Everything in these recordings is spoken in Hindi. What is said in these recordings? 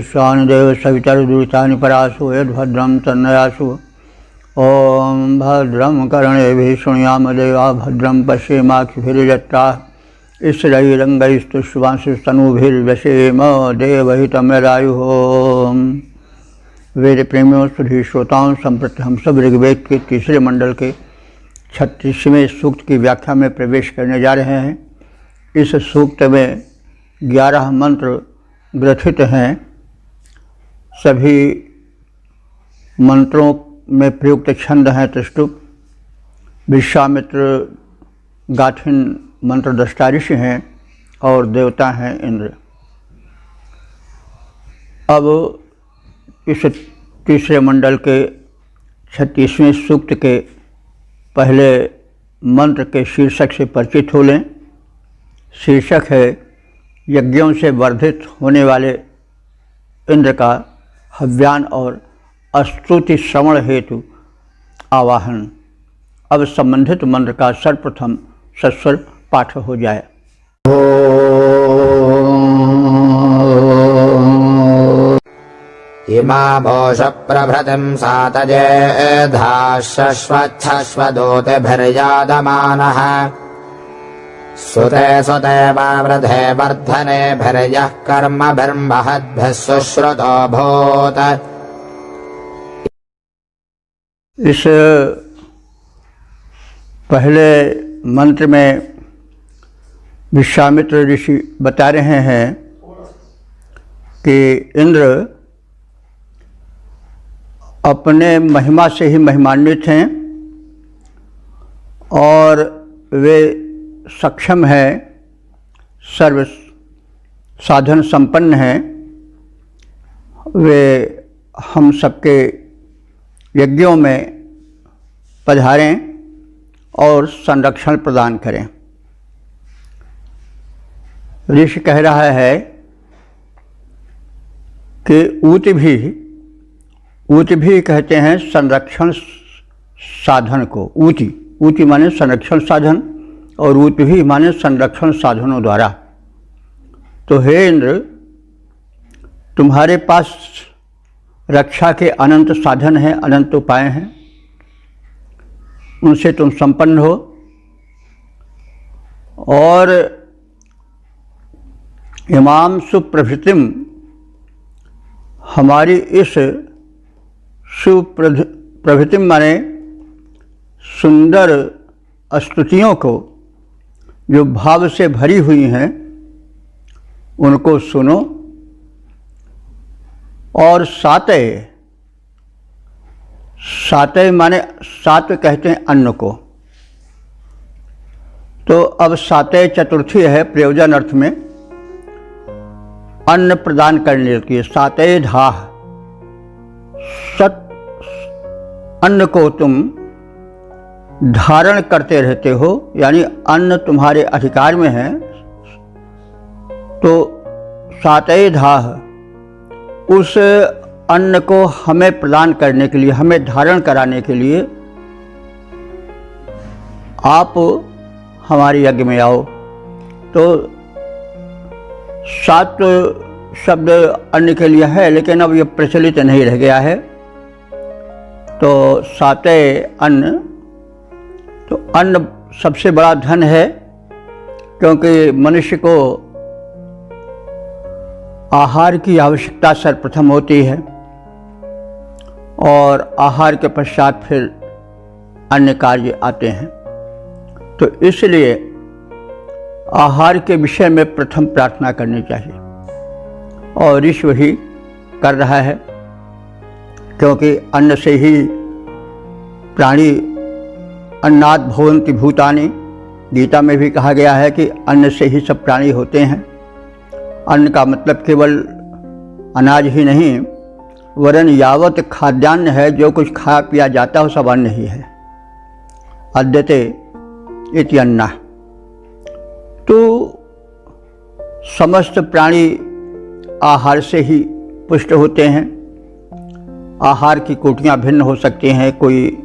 पुष्पाणि देव सवितर्दुरितानि परासु यद्भद्रं तन्नयासु। ओम भद्रं कर्णेभिः शृणुयाम देवा भद्रं पश्येमाक्षिभिर्यजत्राः स्थिरैरङ्गैस्तुष्टुवांशुस्तनूभिर्व्यसेम देवहितं यदायुः। वेद प्रेमियों सुधी श्रोताओं, संप्रति हम सब ऋग्वेद के तीसरे मंडल के 36वें सूक्त की व्याख्या में प्रवेश करने जा रहे हैं। इस सूक्त में 11 मंत्र ग्रथित हैं। सभी मंत्रों में प्रयुक्त छंद हैं त्रिष्टुप। विश्वामित्र गाथिन मंत्र दृष्टा ऋषि हैं और देवता हैं इंद्र। अब इस तीसरे मंडल के 36वें सूक्त के पहले मंत्र के शीर्षक से परिचित हो लें। शीर्षक है यज्ञों से वर्धित होने वाले इंद्र का हव्यान और स्तुति श्रवण हेतु आवाहन। अब संबंधित मंत्र का सर्वप्रथम सस्वर पाठ हो जाए। इमा भोष प्रभृतिं सातजे धाश्वच्छश्वदोतिभिर्यादमानः सुते सुते वृधे वर्धनेभिर्यः कर्मभिर्महद्भिः सुश्रुतो भूत्। इस पहले मंत्र में विश्वामित्र ऋषि बता रहे हैं कि इंद्र अपने महिमा से ही महिमान्वित हैं और वे सक्षम हैं, सर्व साधन संपन्न हैं। वे हम सबके यज्ञों में पधारें और संरक्षण प्रदान करें। ऋषि कह रहा है कि ऊति भी कहते हैं संरक्षण साधन को। ऊति माने संरक्षण साधन और ऊति भी माने संरक्षण साधनों द्वारा। तो हे इंद्र, तुम्हारे पास रक्षा के अनंत साधन हैं, अनंत उपाय हैं, उनसे तुम संपन्न हो और इमाम सुप्रभृतिम, हमारी इस सुप्रभृतिम माने सुंदर स्तुतियों को जो भाव से भरी हुई हैं उनको सुनो। और सातय माने सात कहते हैं अन्न को। तो अब सातय चतुर्थी है प्रयोजन अर्थ में, अन्न प्रदान करने के लिए। सातय धाह, सत अन्न को तुम धारण करते रहते हो, यानी अन्न तुम्हारे अधिकार में है। तो सातय धाह, उस अन्न को हमें प्रदान करने के लिए, हमें धारण कराने के लिए आप हमारे यज्ञ में आओ। तो सात शब्द अन्न के लिए है, लेकिन अब ये प्रचलित नहीं रह गया है। तो सातय अन्न, तो अन्न सबसे बड़ा धन है, क्योंकि मनुष्य को आहार की आवश्यकता सर्वप्रथम होती है और आहार के पश्चात फिर अन्य कार्य आते हैं। तो इसलिए आहार के विषय में प्रथम प्रार्थना करनी चाहिए और ऋषि ही कर रहा है, क्योंकि अन्न से ही प्राणी, अन्नात् भवन्ति भूतानि, गीता में भी कहा गया है कि अन्न से ही सब प्राणी होते हैं। अन्न का मतलब केवल अनाज ही नहीं, वरन यावत खाद्यान्न है, जो कुछ खाया पिया जाता है वो सब अन्न ही है। अद्यते इति अन्ना। तो समस्त प्राणी आहार से ही पुष्ट होते हैं। आहार की कोटियाँ भिन्न हो सकती हैं। कोई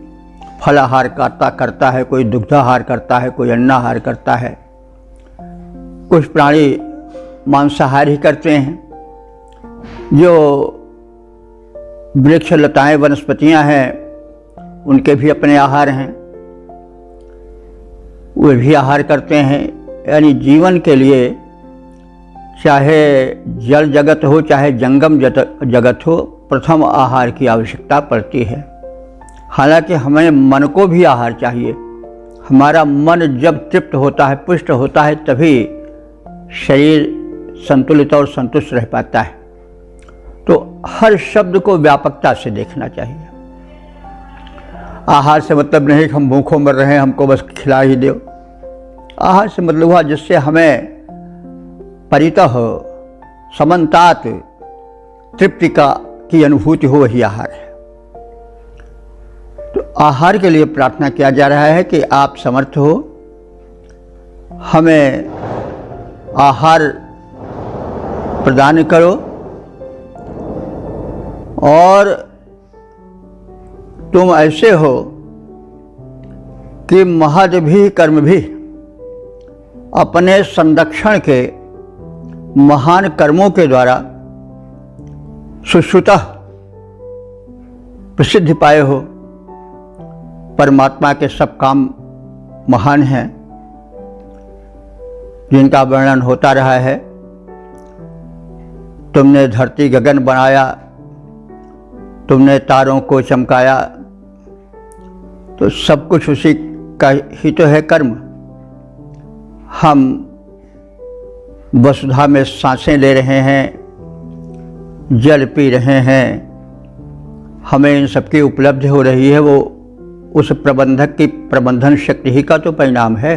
फलाहार करता है, कोई दुग्धाहार करता है, कोई अन्नाहार करता है, कुछ प्राणी मांसाहार ही करते हैं। जो वृक्ष लताएं वनस्पतियां हैं उनके भी अपने आहार हैं, वे भी आहार करते हैं। यानी जीवन के लिए चाहे जल जगत हो चाहे जंगम जगत हो, प्रथम आहार की आवश्यकता पड़ती है। हालांकि हमें मन को भी आहार चाहिए। हमारा मन जब तृप्त होता है, पुष्ट होता है, तभी शरीर संतुलित और संतुष्ट रह पाता है। तो हर शब्द को व्यापकता से देखना चाहिए। आहार से मतलब नहीं कि हम भूखों मर रहे हैं, हमको बस खिला ही दो। आहार से मतलब हुआ जिससे हमें परितः समन्तात तृप्ति की अनुभूति हो, वही आहार है। तो आहार के लिए प्रार्थना किया जा रहा है कि आप समर्थ हो, हमें आहार प्रदान करो और तुम ऐसे हो कि महद भी कर्म भी अपने संरक्षण के महान कर्मों के द्वारा सुश्रुतः प्रसिद्धि पाए हो। परमात्मा के सब काम महान हैं जिनका वर्णन होता रहा है। तुमने धरती गगन बनाया, तुमने तारों को चमकाया, तो सब कुछ उसी का ही तो है कर्म। हम वसुधा में सांसें ले रहे हैं, जल पी रहे हैं, हमें इन सबकी उपलब्धि हो रही है, वो उस प्रबंधक की प्रबंधन शक्ति ही का तो परिणाम है।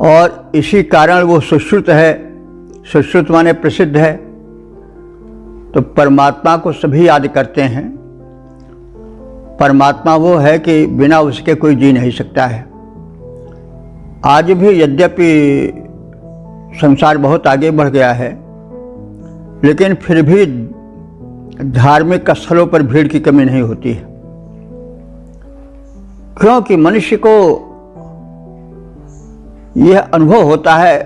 और इसी कारण वो सुश्रुत है। सुश्रुत माने प्रसिद्ध है। तो परमात्मा को सभी याद करते हैं। परमात्मा वो है कि बिना उसके कोई जी नहीं सकता है। आज भी यद्यपि संसार बहुत आगे बढ़ गया है, लेकिन फिर भी धार्मिक स्थलों पर भीड़ की कमी नहीं होती है। क्योंकि मनुष्य को यह अनुभव होता है,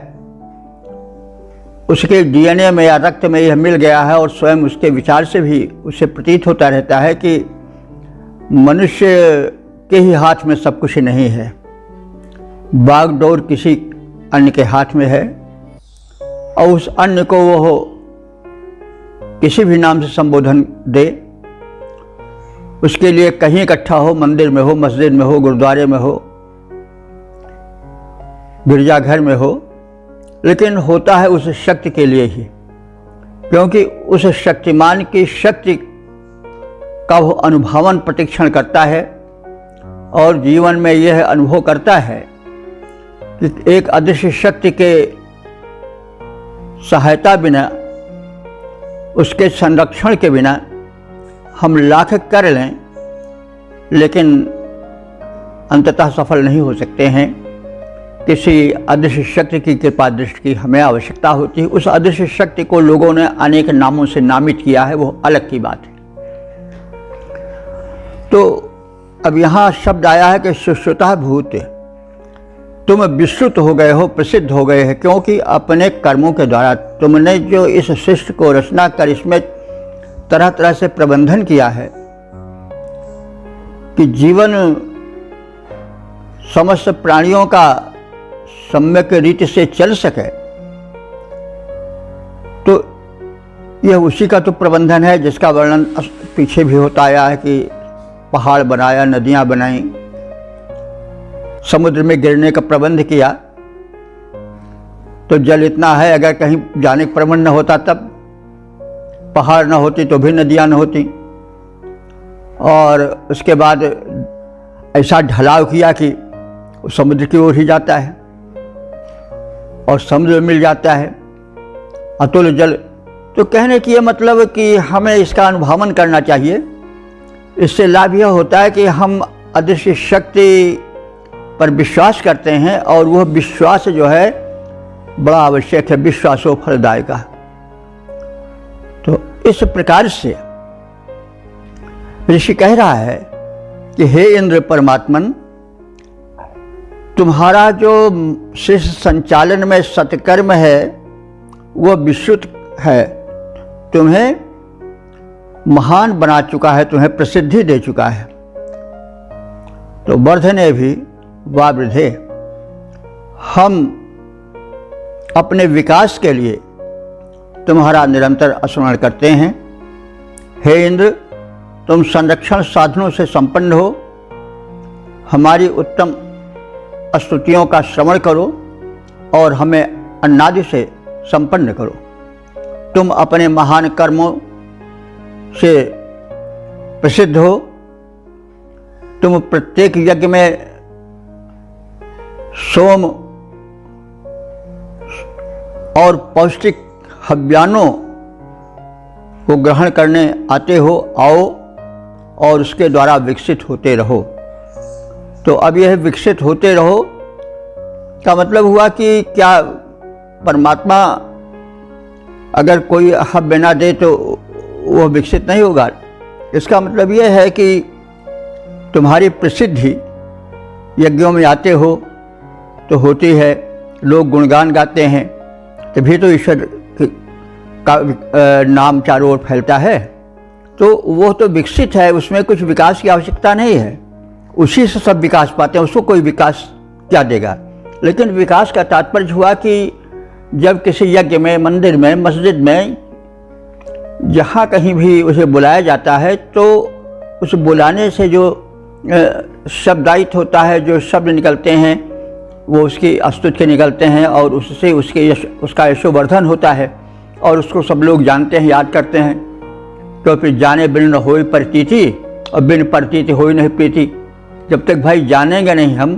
उसके डीएनए में या रक्त में यह मिल गया है, और स्वयं उसके विचार से भी उसे प्रतीत होता रहता है कि मनुष्य के ही हाथ में सब कुछ नहीं है। बागडोर किसी अन्य के हाथ में है, और उस अन्य को वो किसी भी नाम से संबोधन दे, उसके लिए कहीं इकट्ठा हो, मंदिर में हो, मस्जिद में हो, गुरुद्वारे में हो, गिरजाघर में हो, लेकिन होता है उस शक्ति के लिए ही। क्योंकि उस शक्तिमान की शक्ति का वो अनुभवन प्रतिक्षण करता है, और जीवन में यह अनुभव करता है कि एक अदृश्य शक्ति के सहायता बिना, उसके संरक्षण के बिना हम लाख कर लें, लेकिन अंततः सफल नहीं हो सकते हैं। किसी अदृश्य शक्ति की कृपा दृष्टि की हमें आवश्यकता होती है। उस अदृश्य शक्ति को लोगों ने अनेक नामों से नामित किया है, वो अलग की बात है। तो अब यहाँ शब्द आया है कि सुश्रुतः भूत, तुम विश्रुत हो गए हो, प्रसिद्ध हो गए हैं, क्योंकि अपने कर्मों के द्वारा तुमने जो इस सृष्टि को रचना कर इसमें तरह तरह से प्रबंधन किया है कि जीवन समस्त प्राणियों का सम्यक रीति से चल सके। तो यह उसी का तो प्रबंधन है जिसका वर्णन पीछे भी होता आया है कि पहाड़ बनाया, नदियां बनाई, समुद्र में गिरने का प्रबंध किया। तो जल इतना है, अगर कहीं जाने का प्रबंध न होता तब पहाड़ न होती तो भी नदियां न होती। और उसके बाद ऐसा ढलाव किया कि समुद्र की ओर ही जाता है और समुद्र में मिल जाता है अतुल जल। तो कहने की ये मतलब कि हमें इसका अनुभवन करना चाहिए। इससे लाभ यह होता है कि हम अदृश्य शक्ति पर विश्वास करते हैं, और वह विश्वास जो है बड़ा आवश्यक है, विश्वासो फलदायक। तो इस प्रकार से ऋषि कह रहा है कि हे इंद्र परमात्मन, तुम्हारा जो शिष्य संचालन में सत्कर्म है वह विश्रुत है, तुम्हें महान बना चुका है, तुम्हें प्रसिद्धि दे चुका है। तो वर्धने भी वा वृद्धे, हम अपने विकास के लिए तुम्हारा निरंतर स्मरण करते हैं। हे इंद्र, तुम संरक्षण साधनों से संपन्न हो, हमारी उत्तम स्तुतियों का श्रवण करो और हमें अन्नादि से संपन्न करो। तुम अपने महान कर्मों से प्रसिद्ध हो, तुम प्रत्येक यज्ञ में सोम और पौष्टिक हव्यानों को ग्रहण करने आते हो, आओ और उसके द्वारा विकसित होते रहो। तो अब यह विकसित होते रहो का मतलब हुआ कि क्या परमात्मा अगर कोई हव्य ना दे तो वह विकसित नहीं होगा? इसका मतलब यह है कि तुम्हारी प्रसिद्धि यज्ञों में आते हो तो होती है, लोग गुणगान गाते हैं, तभी तो ईश्वर का नाम चारों ओर फैलता है। तो वो तो विकसित है, उसमें कुछ विकास की आवश्यकता नहीं है, उसी से सब विकास पाते हैं, उसको कोई विकास क्या देगा। लेकिन विकास का तात्पर्य हुआ कि जब किसी यज्ञ में, मंदिर में, मस्जिद में, जहाँ कहीं भी उसे बुलाया जाता है तो उस बुलाने से जो शब्दायित होता है, जो शब्द निकलते हैं वो उसकी स्तुति के निकलते हैं और उससे उसका यशोवर्धन होता है और उसको सब लोग जानते हैं, याद करते हैं। तो फिर जाने बिन न होई प्रतीति और बिन प्रतीति होई नहीं प्रीति। जब तक भाई जानेंगे नहीं हम,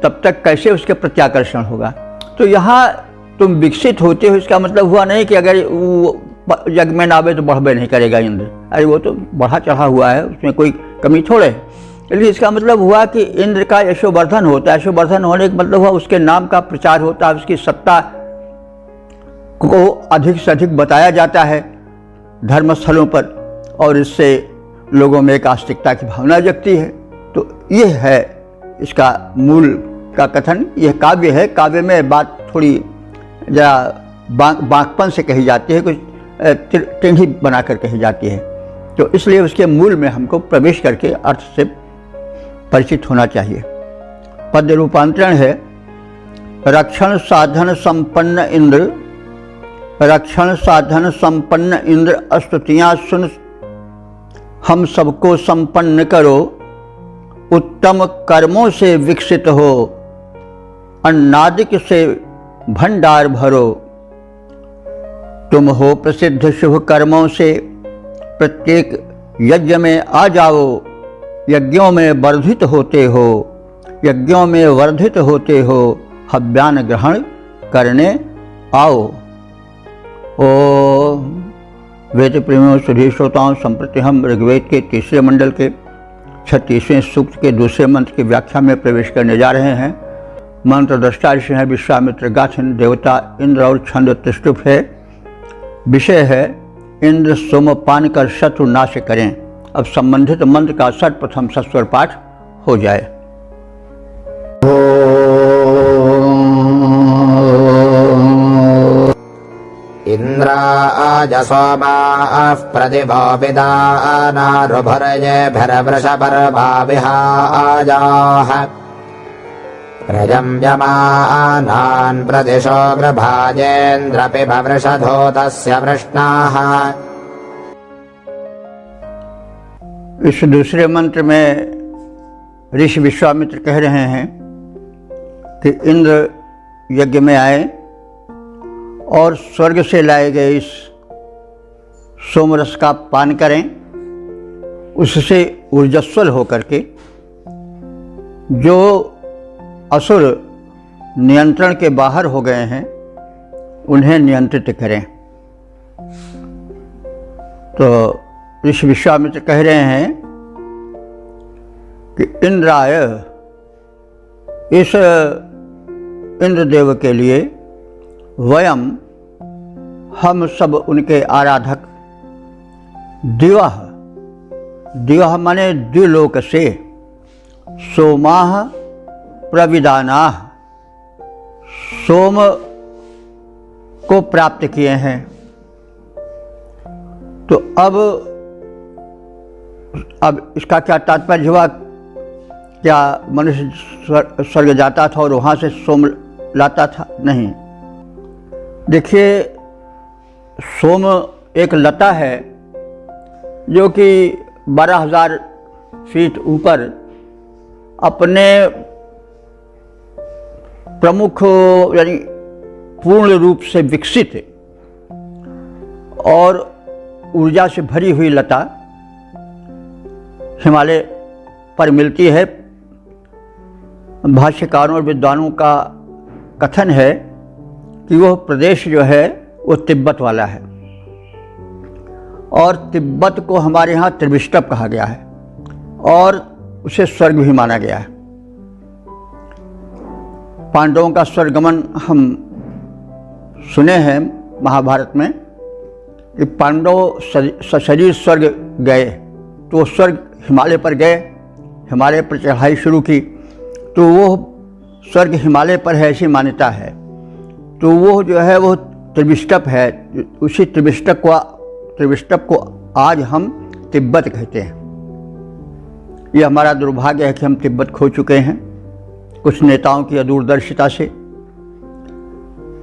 तब तक कैसे उसके प्रत्याकर्षण होगा। तो यहाँ तुम विकसित होते हो, इसका मतलब हुआ नहीं कि अगर वो यज्ञ में ना आवे तो बढ़बे नहीं करेगा इंद्र। अरे वो तो बढ़ा चढ़ा हुआ है, उसमें कोई कमी थोड़े है। इसलिए इसका मतलब हुआ कि इंद्र का यशोवर्धन होता है। यशोवर्धन होने का मतलब हुआ उसके नाम का प्रचार होता है, उसकी सत्ता को अधिक से अधिक बताया जाता है धर्मस्थलों पर, और इससे लोगों में एक आस्तिकता की भावना जगती है। तो ये है इसका मूल का कथन। यह काव्य है, काव्य में बात थोड़ी जरा बांकपन से कही जाती है, कुछ टेढ़ी बनाकर कही जाती है। तो इसलिए उसके मूल में हमको प्रवेश करके अर्थ से परिचित होना चाहिए। पद्य रूपांतरण है, रक्षण साधन संपन्न इंद्र, रक्षण साधन संपन्न इंद्र स्तुतियाँ सुन हम सबको संपन्न करो, उत्तम कर्मों से विकसित हो, अन्नादिक से भंडार भरो। तुम हो प्रसिद्ध शुभ कर्मों से, प्रत्येक यज्ञ में आ जाओ, यज्ञों में वर्धित होते हो, यज्ञों में वर्धित होते हो, हव्यान ग्रहण करने आओ। ओ वेद प्रेमियों सुधी श्रोताओं, संप्रति हम ऋग्वेद के तीसरे मंडल के 36वें सूक्त के दूसरे मंत्र की व्याख्या में प्रवेश करने जा रहे हैं। मंत्र दृष्टा ऋषि हैं विश्वामित्र, गाथिन देवता इंद्र और छंद त्रिष्टुप है। विषय है इंद्र सोमपान कर शत्रु नाश करें। अब संबंधित मंत्र का सर्वप्रथम सस्वर पाठ हो जाए। इंद्राज सोमाः प्रतिभो विदानारुभुर्ये भरवृषपर्वाविहाजाः प्रजम्यमानान् प्रतिशोग्रभाजेन्द्रपिबवृषधोतस्य वृष्णाः। इस दूसरे मंत्र में ऋषि विश्वामित्र कह रहे हैं कि इंद्र यज्ञ में आए और स्वर्ग से लाए गए इस सोमरस का पान करें, उससे ऊर्जस्वल होकर के जो असुर नियंत्रण के बाहर हो गए हैं उन्हें नियंत्रित करें। तो ऋषि विश्वामित्र कह रहे हैं कि इंद्राय, इस इंद्रदेव के लिए वयम, हम सब उनके आराधक, दिवः, दिवः माने द्विलोक से, सोमाह प्रविदानाः, सोम को प्राप्त किए हैं, तो अब इसका क्या तात्पर्य हुआ? क्या मनुष्य स्वर्ग जाता था और वहाँ से सोम लाता था? नहीं। देखिए, सोम एक लता है जो कि 12,000 फीट ऊपर अपने प्रमुख यानी पूर्ण रूप से विकसित और ऊर्जा से भरी हुई लता हिमालय पर मिलती है। भाष्यकारों और विद्वानों का कथन है कि वह प्रदेश जो है वो तिब्बत वाला है, और तिब्बत को हमारे यहाँ त्रिविष्टप कहा गया है और उसे स्वर्ग भी माना गया है। पांडवों का स्वर्गमन हम सुने हैं महाभारत में कि पांडव सशरीर स्वर्ग गए, तो वो स्वर्ग हिमालय पर गए, हिमालय पर चढ़ाई शुरू की, तो वो स्वर्ग हिमालय पर है ऐसी मान्यता है। तो वो जो है वो त्रिविष्टप है। उसी त्रिविष्टप को आज हम तिब्बत कहते हैं। ये हमारा दुर्भाग्य है कि हम तिब्बत खो चुके हैं कुछ नेताओं की अदूरदर्शिता से।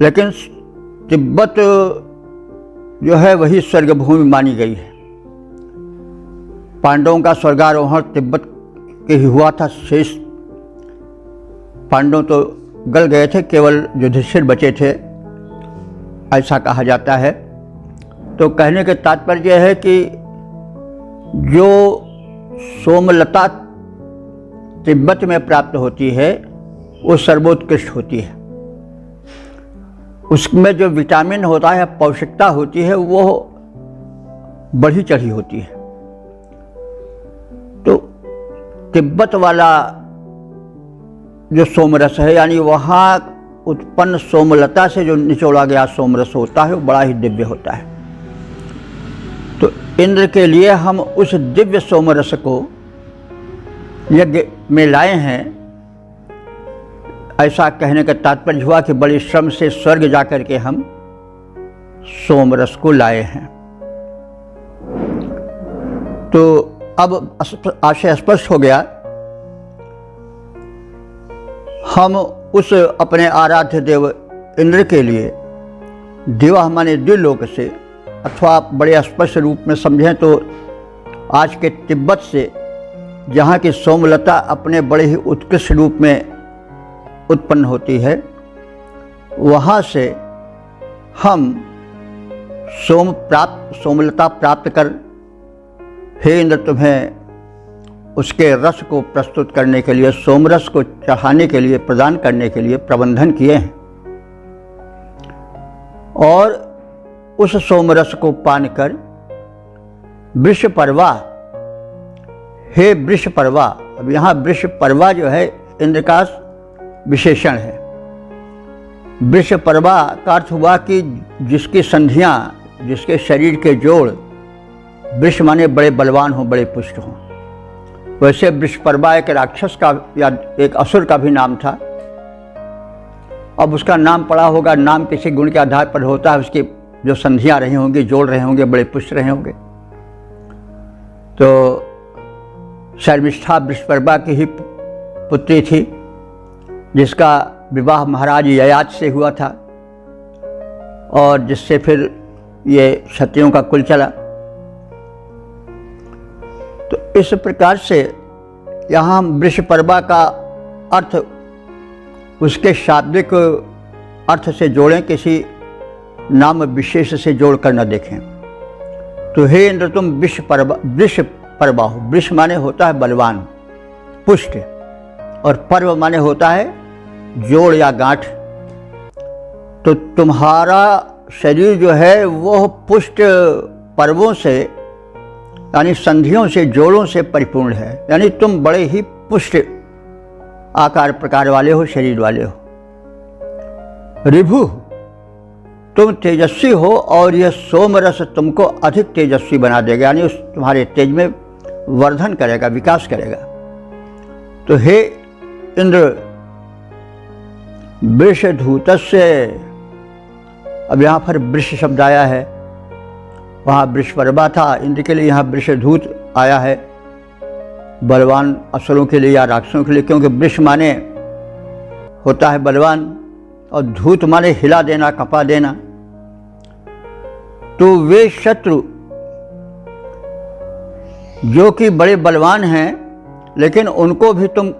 लेकिन तिब्बत जो है वही स्वर्गभूमि मानी गई है। पांडवों का स्वर्गारोहण तिब्बत के ही हुआ था। शेष पांडव तो गल गए थे, केवल युधिष्ठिर बचे थे, ऐसा कहा जाता है। तो कहने के तात्पर्य है कि जो सोमलता तिब्बत में प्राप्त होती है वो सर्वोत्कृष्ट होती है। उसमें जो विटामिन होता है, पौष्टिकता होती है, वो बढ़ी चढ़ी होती है। तो तिब्बत वाला जो सोमरस है, यानी वहाँ उत्पन्न सोमलता से जो निचोड़ा गया सोमरस होता है, वो बड़ा ही दिव्य होता है। तो इंद्र के लिए हम उस दिव्य सोमरस को यज्ञ में लाए हैं, ऐसा कहने का तात्पर्य हुआ कि बड़े श्रम से स्वर्ग जाकर के हम सोमरस को लाए हैं। तो अब आशय स्पष्ट हो गया। हम उस अपने आराध्य देव इंद्र के लिए, देवा माने द्विलोक से, अथवा बड़े स्पष्ट रूप में समझें तो आज के तिब्बत से, जहाँ की सोमलता अपने बड़े ही उत्कृष्ट रूप में उत्पन्न होती है, वहाँ से हम सोमलता प्राप्त कर, हे इंद्र, तुम्हें उसके रस को प्रस्तुत करने के लिए, सोमरस को चढ़ाने के लिए, प्रदान करने के लिए प्रबंधन किए हैं। और उस सोमरस को पान कर वृषपर्वा, हे वृषपर्वा, अब यहाँ वृषपर्वा जो है इंद्र का विशेषण है। वृषपर्वा का अर्थ हुआ कि जिसकी संधियाँ, जिसके शरीर के जोड़, वृष माने बड़े बलवान हों, बड़े पुष्ट हों। वैसे वृषपर्वा एक राक्षस का या एक असुर का भी नाम था। अब उसका नाम पड़ा होगा, नाम किसी गुण के आधार पर होता है, उसकी जो संधियाँ रही होंगी, जोड़ रहे होंगे, बड़े पुष्ट रहे होंगे। तो शर्मिष्ठा वृषपर्वा की ही पुत्री थी, जिसका विवाह महाराज ययाति से हुआ था, और जिससे फिर ये क्षत्रियों का कुल चला। तो इस प्रकार से यहाँ हम वृषपर्वा का अर्थ उसके शाब्दिक अर्थ से जोड़ें, किसी नाम विशेष से जोड़कर न देखें। तो हे इंद्र, तुम वृषपर्वा हो। वृष माने होता है बलवान, पुष्ट, और पर्व माने होता है जोड़ या गांठ। तो तुम्हारा शरीर जो है वो पुष्ट पर्वों से, यानी संधियों से, जोड़ों से परिपूर्ण है। यानी तुम बड़े ही पुष्ट आकार प्रकार वाले हो, शरीर वाले हो। रिभु, तुम तेजस्वी हो, और यह सोमरस तुमको अधिक तेजस्वी बना देगा, यानी उस तुम्हारे तेज में वर्धन करेगा, विकास करेगा। तो हे इंद्र, वृषधूतस्य, अब यहाँ पर वृष शब्द आया है, वहाँ वृषपर्वा था इंद्र के लिए, यहाँ वृषधूत आया है बलवान असुरों के लिए या राक्षसों के लिए, क्योंकि वृष माने होता है बलवान और धूत माने हिला देना, कपा देना। तो वे शत्रु जो कि बड़े बलवान हैं, लेकिन उनको भी तुम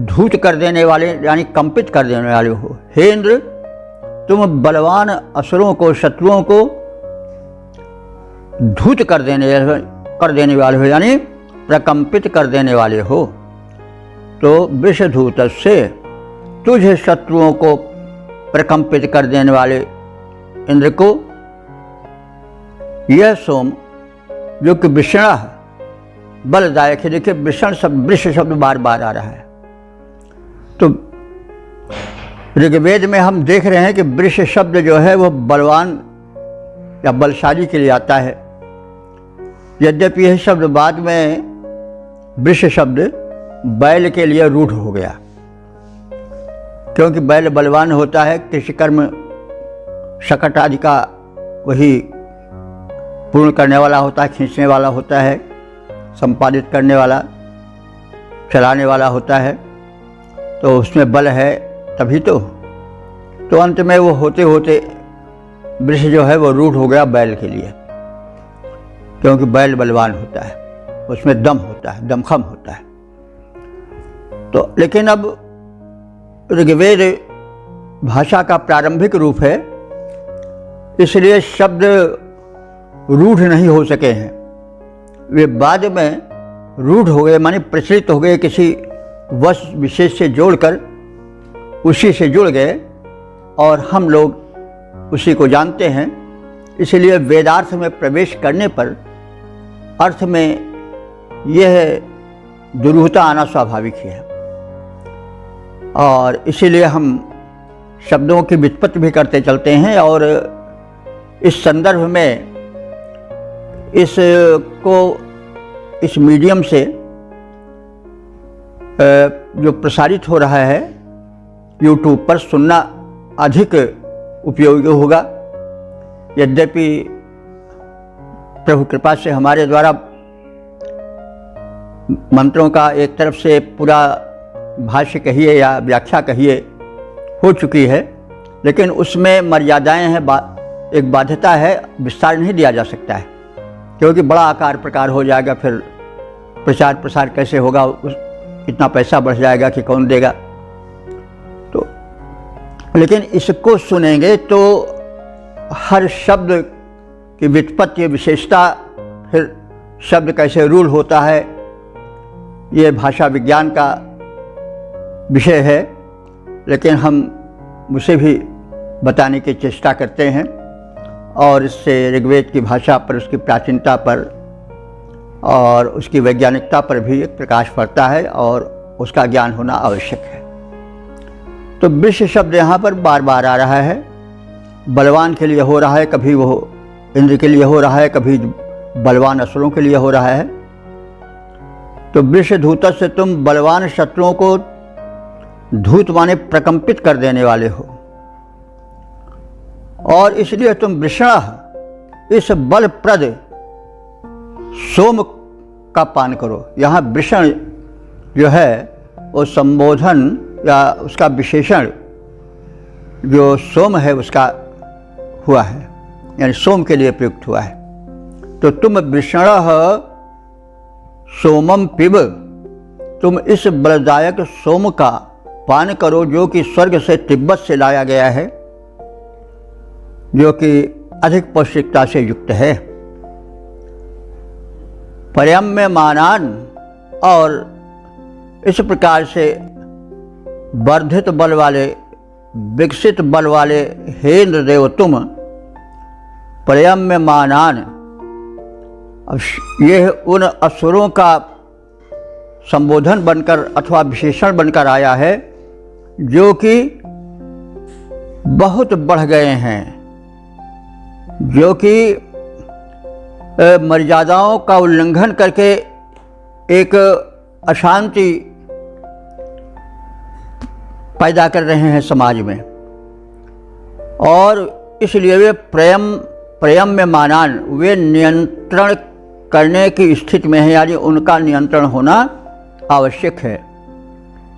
धूत कर देने वाले यानी कंपित कर देने वाले हो। हे इंद्र, तुम बलवान असुरों को, शत्रुओं को धूत कर देने वाले हो, यानी प्रकंपित कर देने वाले हो। तो वृषधूत से तुझे शत्रुओं को प्रकंपित कर देने वाले इंद्र को यह सोम जो कि विषण बलदायक है। देखिए विषण शब्द, वृष शब्द बार बार आ रहा है। तो ऋग्वेद में हम देख रहे हैं कि वृष शब्द जो है वह बलवान या बलशाली के लिए आता है। यद्यपि यह शब्द बाद में वृष शब्द बैल के लिए रूढ़ हो गया, क्योंकि बैल बलवान होता है, कृषिकर्म शकट आदि का वही पूर्ण करने वाला होता है, खींचने वाला होता है, संपादित करने वाला, चलाने वाला होता है। तो उसमें बल है तभी तो अंत में वो होते होते वृष जो है वो रूढ़ हो गया बैल के लिए, क्योंकि बैल बलवान होता है, उसमें दम होता है, दमखम होता है। तो लेकिन अब ऋग्वेद भाषा का प्रारंभिक रूप है, इसलिए शब्द रूढ़ नहीं हो सके हैं। वे बाद में रूढ़ हो गए, माने प्रचलित हो गए, किसी वस्तु विशेष से जोड़कर उसी से जुड़ गए और हम लोग उसी को जानते हैं। इसलिए वेदार्थ में प्रवेश करने पर अर्थ में यह दुरूहता आना स्वाभाविक ही है, और इसीलिए हम शब्दों की व्युत्पत्ति भी करते चलते हैं। और इस संदर्भ में इस मीडियम से जो प्रसारित हो रहा है YouTube पर सुनना अधिक उपयोगी होगा। यद्यपि प्रभु कृपा से हमारे द्वारा मंत्रों का एक तरफ से पूरा भाष्य कहिए या व्याख्या कहिए हो चुकी है, लेकिन उसमें मर्यादाएं हैं, एक बाध्यता है, विस्तार नहीं दिया जा सकता है, क्योंकि बड़ा आकार प्रकार हो जाएगा, फिर प्रचार प्रसार कैसे होगा, इतना पैसा बढ़ जाएगा कि कौन देगा। तो लेकिन इसको सुनेंगे तो हर शब्द की व्युत्पत्ति, विशेषता, फिर शब्द कैसे रूढ़ होता है, ये भाषा विज्ञान का विषय है, लेकिन हम उसे भी बताने की चेष्टा करते हैं और इससे ऋग्वेद की भाषा पर, उसकी प्राचीनता पर और उसकी वैज्ञानिकता पर भी एक प्रकाश पड़ता है और उसका ज्ञान होना आवश्यक है। तो वृष शब्द यहाँ पर बार बार आ रहा है, बलवान के लिए हो रहा है, कभी वो इंद्र के लिए हो रहा है, कभी बलवान असुरों के लिए हो रहा है। तो वृष धूत से तुम बलवान शत्रुओं को धूत माने प्रकंपित कर देने वाले हो, और इसलिए तुम वृषण इस बलप्रद सोम का पान करो। यहाँ वृषण जो है वो संबोधन या उसका विशेषण जो सोम है उसका हुआ है, यानी सोम के लिए प्रयुक्त हुआ है। तो तुम वृषण सोमम पिब, तुम इस बलदायक सोम का पान करो जो कि स्वर्ग से तिब्बत से लाया गया है, जो कि अधिक पौष्टिकता से युक्त है। पर्यम्य मानान, और इस प्रकार से वर्धित बल वाले, विकसित बल वाले हे इंद्रदेव तुम पर्यम्य मानान, अब यह उन असुरों का संबोधन बनकर अथवा विशेषण बनकर आया है जो कि बहुत बढ़ गए हैं, जो कि मर्यादाओं का उल्लंघन करके एक अशांति पैदा कर रहे हैं समाज में, और इसलिए वे प्रेम प्रयम्य मानान, वे नियंत्रण करने की स्थिति में है, यानी उनका नियंत्रण होना आवश्यक है।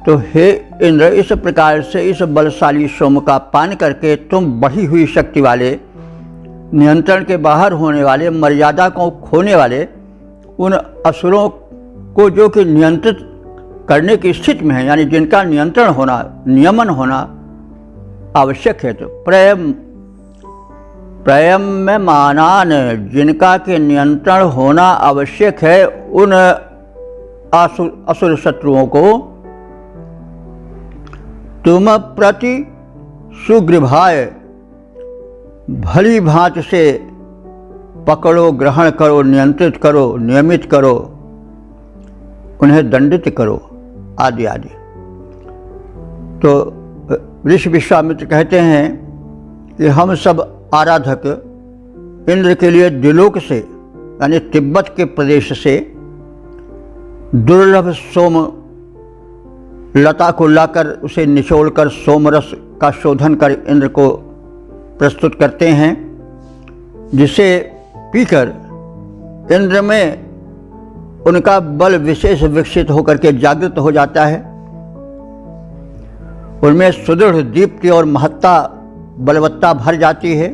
तो हे इंद्र, इस प्रकार से इस बलशाली सोम का पान करके तुम बढ़ी हुई शक्ति वाले, नियंत्रण के बाहर होने वाले, मर्यादा को खोने वाले उन असुरों को जो कि नियंत्रित करने की स्थिति में है, यानी जिनका नियंत्रण होना, नियमन होना आवश्यक है। तो प्रयम्य मानान, जिनका के नियंत्रण होना आवश्यक है, उन असुर शत्रुओं को तुम प्रति सुग्रीभाय भली भांति से पकड़ो, ग्रहण करो, नियंत्रित करो, नियमित करो, उन्हें दंडित करो, आदि आदि। तो ऋषि विश्वामित्र कहते हैं कि हम सब आराधक इंद्र के लिए दिलोक से, यानी तिब्बत के प्रदेश से दुर्लभ सोम लता को लाकर उसे निचोड़कर सोमरस का शोधन कर इंद्र को प्रस्तुत करते हैं, जिसे पीकर इंद्र में उनका बल विशेष विकसित होकर के जागृत हो जाता है। उनमें सुदृढ़ दीप्ति और महत्ता, बलवत्ता भर जाती है।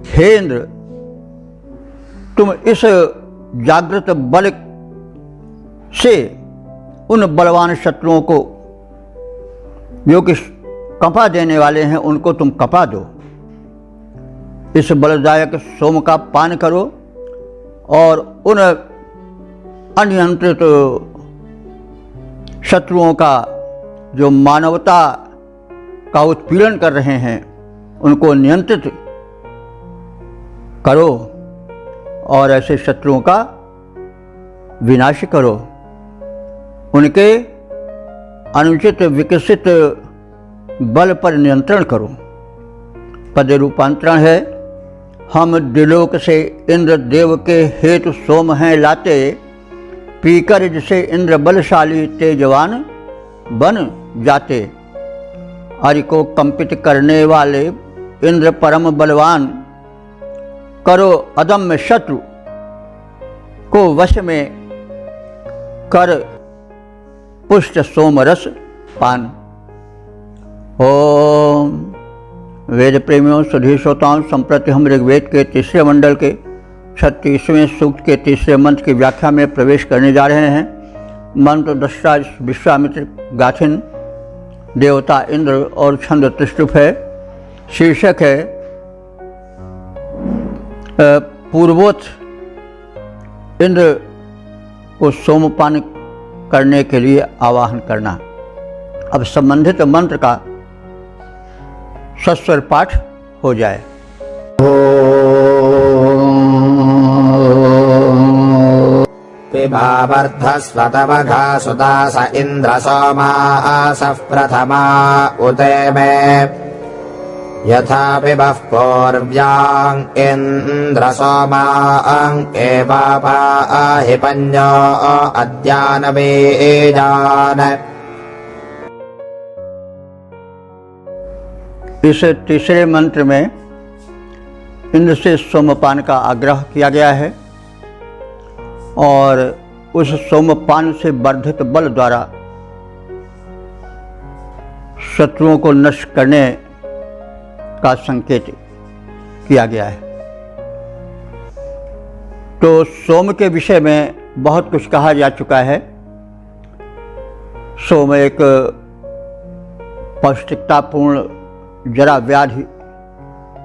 हे इंद्र, तुम इस जागृत बल से उन बलवान शत्रुओं को जो कि कंपा देने वाले हैं, उनको तुम कंपा दो। इस बलदायक सोम का पान करो और उन अनियंत्रित शत्रुओं का जो मानवता का उत्पीड़न कर रहे हैं, उनको नियंत्रित करो और ऐसे शत्रुओं का विनाश करो। उनके अनुचित विकसित बल पर नियंत्रण करो। पद रूपांतरण है, हम दिलोक से इंद्र देव के हेतु सोम हैं लाते, पीकर जिसे इंद्र बलशाली तेजवान बन जाते। आर्य को कंपित करने वाले इंद्र परम बलवान, करो अदम्य शत्रु को वश में कर पुष्ट सोमरस पान। ओम। वेद प्रेमियों, सुधी श्रोताओं, संप्रति हम ऋग्वेद के तीसरे मंडल के 36वें सूक्त के तीसरे मंत्र की व्याख्या में प्रवेश करने जा रहे हैं। मंत्र दृष्टा विश्वामित्र गाथिन, देवता इंद्र और छंद त्रिष्टुप है। शीर्षक है पूर्वोत इंद्र को सोमपान करने के लिए आवाहन करना। अब संबंधित मंत्र का सस्वर पाठ हो जाए। पिबावर्धस्वतवघा सुता स इन्द्र सोमासः प्रथमा उते मे यथा पिबः पूर्व्याम् इन्द्र सोमाम् एवापाहि पञ्जो अद्यानवेजान। इस तीसरे मंत्र में इंद्र से सोमपान का आग्रह किया गया है और उस सोमपान से वर्धित बल द्वारा शत्रुओं को नष्ट करने का संकेत किया गया है। तो सोम के विषय में बहुत कुछ कहा जा चुका है। सोम एक पौष्टिकतापूर्ण जरा व्याधि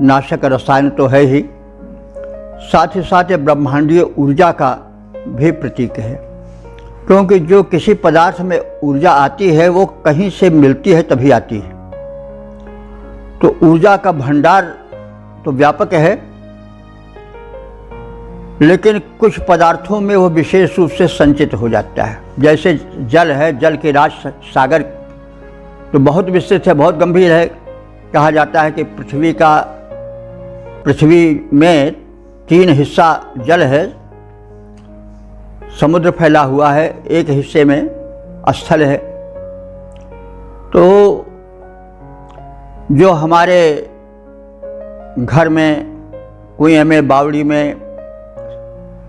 नाशक रसायन तो है ही, साथ ही साथ ये ब्रह्मांडीय ऊर्जा का भी प्रतीक है, क्योंकि जो किसी पदार्थ में ऊर्जा आती है वो कहीं से मिलती है तभी आती है। तो ऊर्जा का भंडार तो व्यापक है, लेकिन कुछ पदार्थों में वो विशेष रूप से संचित हो जाता है। जैसे जल है, जल के राज सागर तो बहुत विस्तृत है, बहुत गंभीर है। कहा जाता है कि पृथ्वी में 3 हिस्सा जल है, समुद्र फैला हुआ है, एक हिस्से में स्थल है। तो जो हमारे घर में कुएं में, बावड़ी में,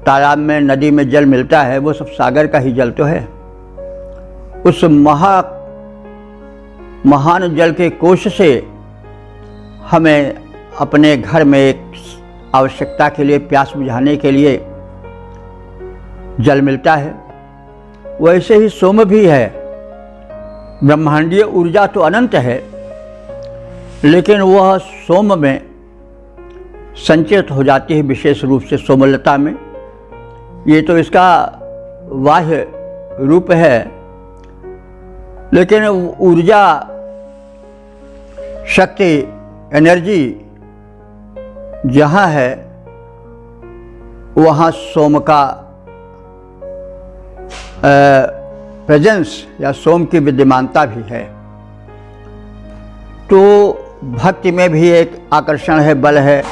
तालाब में, नदी में जल मिलता है वो सब सागर का ही जल तो है। उस महान जल के कोश से हमें अपने घर में एक आवश्यकता के लिए, प्यास बुझाने के लिए जल मिलता है। वैसे ही सोम भी है। ब्रह्मांडीय ऊर्जा तो अनंत है, लेकिन वह सोम में संचित हो जाती है, विशेष रूप से सोमलता में। ये तो इसका बाह्य रूप है, लेकिन ऊर्जा, शक्ति, एनर्जी जहाँ है वहाँ सोम का प्रेजेंस या सोम की विद्यमानता भी है। तो भक्ति में भी एक आकर्षण है, बल है,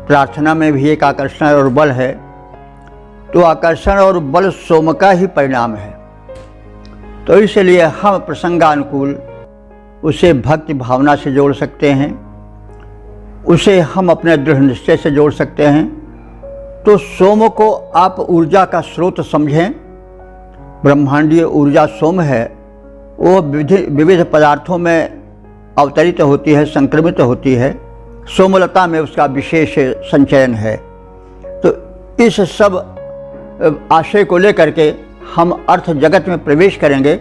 प्रार्थना में भी एक आकर्षण और बल है। तो आकर्षण और बल सोम का ही परिणाम है। तो इसलिए हम प्रसंगानुकूल उसे भक्ति भावना से जोड़ सकते हैं, उसे हम अपने दृढ़ निश्चय से जोड़ सकते हैं। तो सोम को आप ऊर्जा का स्रोत समझें। ब्रह्मांडीय ऊर्जा सोम है, वो विविध पदार्थों में अवतरित होती है, संक्रमित होती है। सोमलता में उसका विशेष संचयन है। तो इस सब आशय को लेकर के हम अर्थ जगत में प्रवेश करेंगे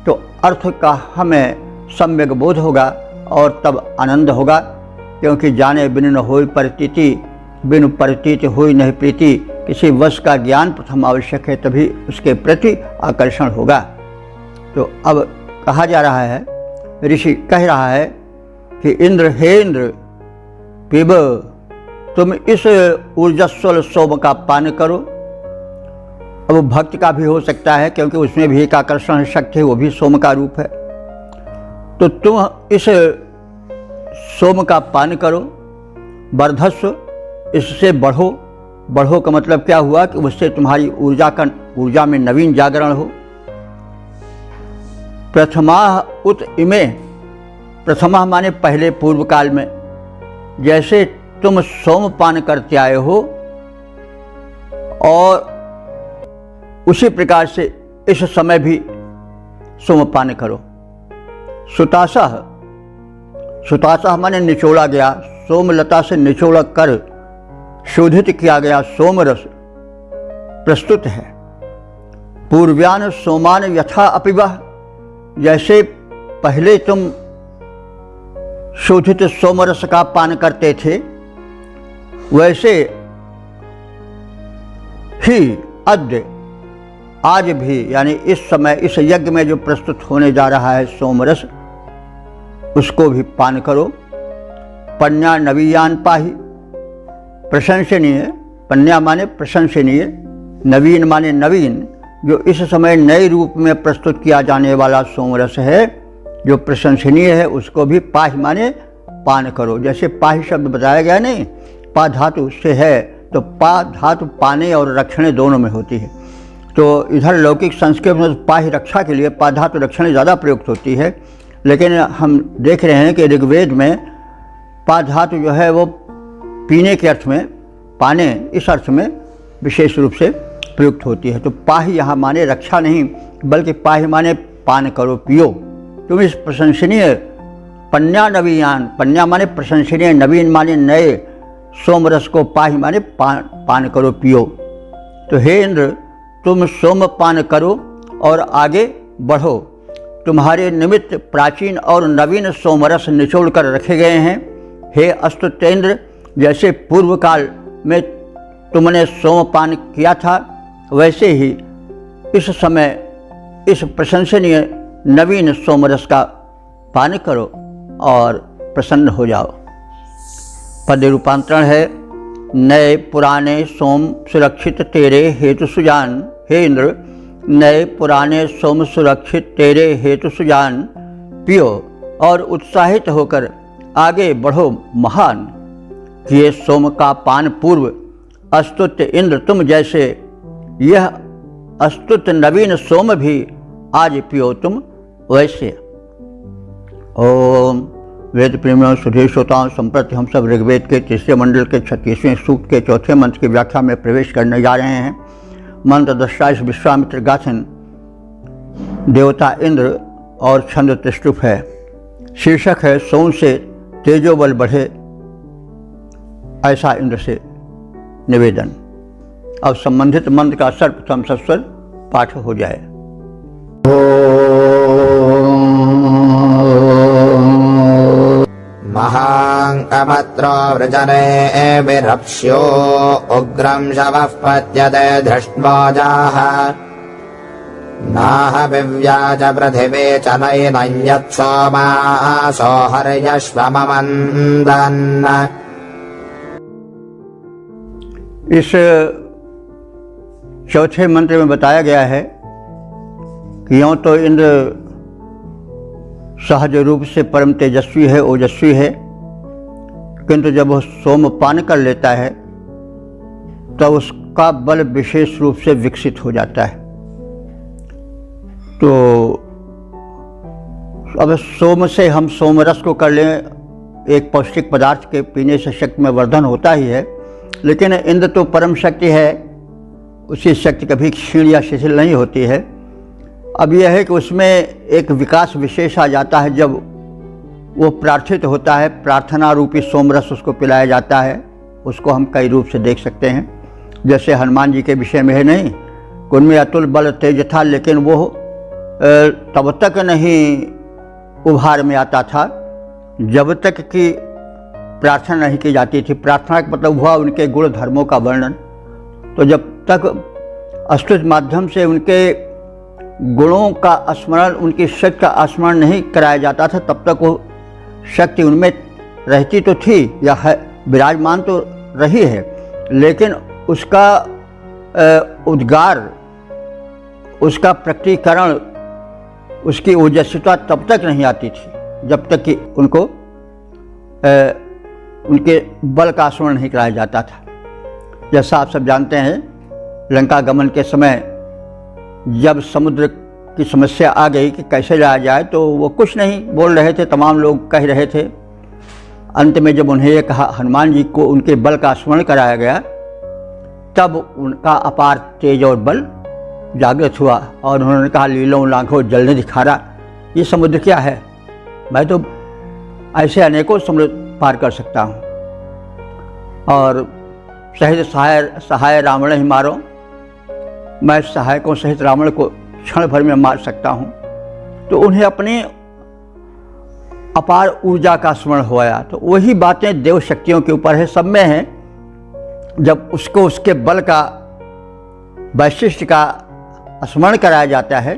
तो अर्थ का हमें सम्यक बोध होगा और तब आनंद होगा। क्योंकि जाने बिन न होई प्रतीति, बिन प्रतीति होई नहीं प्रीति। किसी वस्तु का ज्ञान प्रथम आवश्यक है, तभी उसके प्रति आकर्षण होगा। तो अब कहा जा रहा है, ऋषि कह रहा है कि इंद्र, हे इंद्र, पिब, तुम इस ऊर्जस्वल सोम का पान करो। अब भक्त का भी हो सकता है, क्योंकि उसमें भी एक आकर्षण शक्ति है, वो भी सोम का रूप है। तो तुम इस सोम का पान करो, वर्धस्व, इससे बढ़ो। बढ़ो का मतलब क्या हुआ कि उससे तुम्हारी ऊर्जा में नवीन जागरण हो। प्रथमा उत इमे, प्रथमा माने पहले, पूर्व काल में जैसे तुम सोम पान करते आए हो, और उसी प्रकार से इस समय भी सोम पान करो। सुतासह, सुतासह माने निचोड़ा गया, सोमलता से निचोड़ा कर शोधित किया गया सोम रस प्रस्तुत है। पूर्व्यान सोमान यथा अपिवह, जैसे पहले तुम शोधित सोमरस का पान करते थे, वैसे ही अद्य, आज भी, यानी इस समय इस यज्ञ में जो प्रस्तुत होने जा रहा है सोमरस, उसको भी पान करो। पन्या नवीयान पाही, प्रशंसनीय, पन्या माने प्रशंसनीय, नवीन माने नवीन, जो इस समय नए रूप में प्रस्तुत किया जाने वाला सोमरस है, जो प्रशंसनीय है, उसको भी पाही माने पान करो। जैसे पाही शब्द बताया गया नहीं, पा धातु से है, तो पा धातु पाने और रक्षणे दोनों में होती है। तो इधर लौकिक संस्कृत में पाही रक्षा के लिए पा धातु रक्षणे ज़्यादा प्रयुक्त होती है, लेकिन हम देख रहे हैं कि ऋग्वेद में पा धातु जो है वो पीने के अर्थ में, पाने इस अर्थ में विशेष रूप से प्रयुक्त होती है। तो पाही यहाँ माने रक्षा नहीं, बल्कि पाही माने पान करो, पियो। तुम इस प्रशंसनीय पन्या नवीयान, पन्या माने प्रशंसनीय, नवीन माने नए, सोमरस को पाही माने पान करो, पियो। तो हे इंद्र, तुम सोम पान करो और आगे बढ़ो। तुम्हारे निमित्त प्राचीन और नवीन सोमरस निचोड़ कर रखे गए हैं। हे अस्तुतेंद्र, जैसे पूर्व काल में तुमने सोमपान किया था, वैसे ही इस समय इस प्रशंसनीय नवीन सोमरस का पान करो और प्रसन्न हो जाओ। पद रूपांतरण है, नए पुराने सोम सुरक्षित तेरे हेतु सुजान। हे इंद्र, नए पुराने सोम सुरक्षित तेरे हेतु सुजान, पियो और उत्साहित होकर आगे बढ़ो महान। किए सोम का पान पूर्व अस्तुत्य इंद्र तुम जैसे, यह अस्तुत नवीन सोम भी आज पियो तुम वैसे। ओम वेद प्रेमियों, सुधीर श्रोताओं, संप्रति हम सब ऋग्वेद के तीसरे मंडल के 36वें सूक्त के चौथे मंत्र की व्याख्या में प्रवेश करने जा रहे हैं। मंत्र दृष्टा इस विश्वामित्र गाथन देवता इंद्र और छंद त्रिष्टुप है। शीर्षक है सोम से तेजोबल बढ़े, ऐसा इंद्र से निवेदन। अब संबंधित मंत्र का सर्वप्रथम सस्वर पाठ हो जाए। महाङ्कमत्रो वृजने विरप्स्यो उग्रं शवः पत्यते धृष्ट्वाजाः नाह विव्याज पृथिवी च नैनं यत्सोमासो हर्यश्वममन्दन्। इस चौथे मंत्र में बताया गया है कि यों तो इंद्र सहज रूप से परम तेजस्वी है, ओजस्वी है, किंतु जब वह सोमपान कर लेता है तो उसका बल विशेष रूप से विकसित हो जाता है। तो अब सोम से हम सोमरस को कर लें, एक पौष्टिक पदार्थ के पीने से शक्ति में वर्धन होता ही है, लेकिन इंद्र तो परम शक्ति है, उसकी शक्ति कभी क्षीण या शिथिल नहीं होती है। अब यह है कि उसमें एक विकास विशेष आ जाता है जब वो प्रार्थित होता है, प्रार्थना रूपी सोमरस उसको पिलाया जाता है। उसको हम कई रूप से देख सकते हैं, जैसे हनुमान जी के विषय में है नहीं, उनमें अतुल बल तेज था, लेकिन वो तब तक नहीं उभार में आता था जब तक कि प्रार्थना नहीं की जाती थी। प्रार्थना का मतलब हुआ उनके गुण धर्मों का वर्णन। तो जब तक स्तुति माध्यम से उनके गुणों का स्मरण, उनकी शक्ति का स्मरण नहीं कराया जाता था, तब तक वो शक्ति उनमें रहती तो थी या है, विराजमान तो रही है, लेकिन उसका उद्गार, उसका प्रकटीकरण, उसकी ओजस्विता तब तक नहीं आती थी जब तक कि उनको उनके बल का स्मरण नहीं कराया जाता था। जैसा आप सब जानते हैं, लंका गमन के समय जब समुद्र की समस्या आ गई कि कैसे जाया जाए, तो वो कुछ नहीं बोल रहे थे, तमाम लोग कह रहे थे। अंत में जब उन्हें कहा, हनुमान जी को उनके बल का स्मरण कराया गया, तब उनका अपार तेज और बल जागृत हुआ और उन्होंने कहा, लीलों लाखों जल ने दिखा रहा, ये समुद्र क्या है, मैं तो ऐसे अनेकों समुद्र पार कर सकता हूँ, और सहित सहाय रावण ही मारो, मैं सहायकों सहित रावण को क्षण भर में मार सकता हूँ। तो उन्हें अपनी अपार ऊर्जा का स्मरण हुआ। तो वही बातें देव शक्तियों के ऊपर है, सब में है। जब उसको उसके बल का, वैशिष्ट का स्मरण कराया जाता है,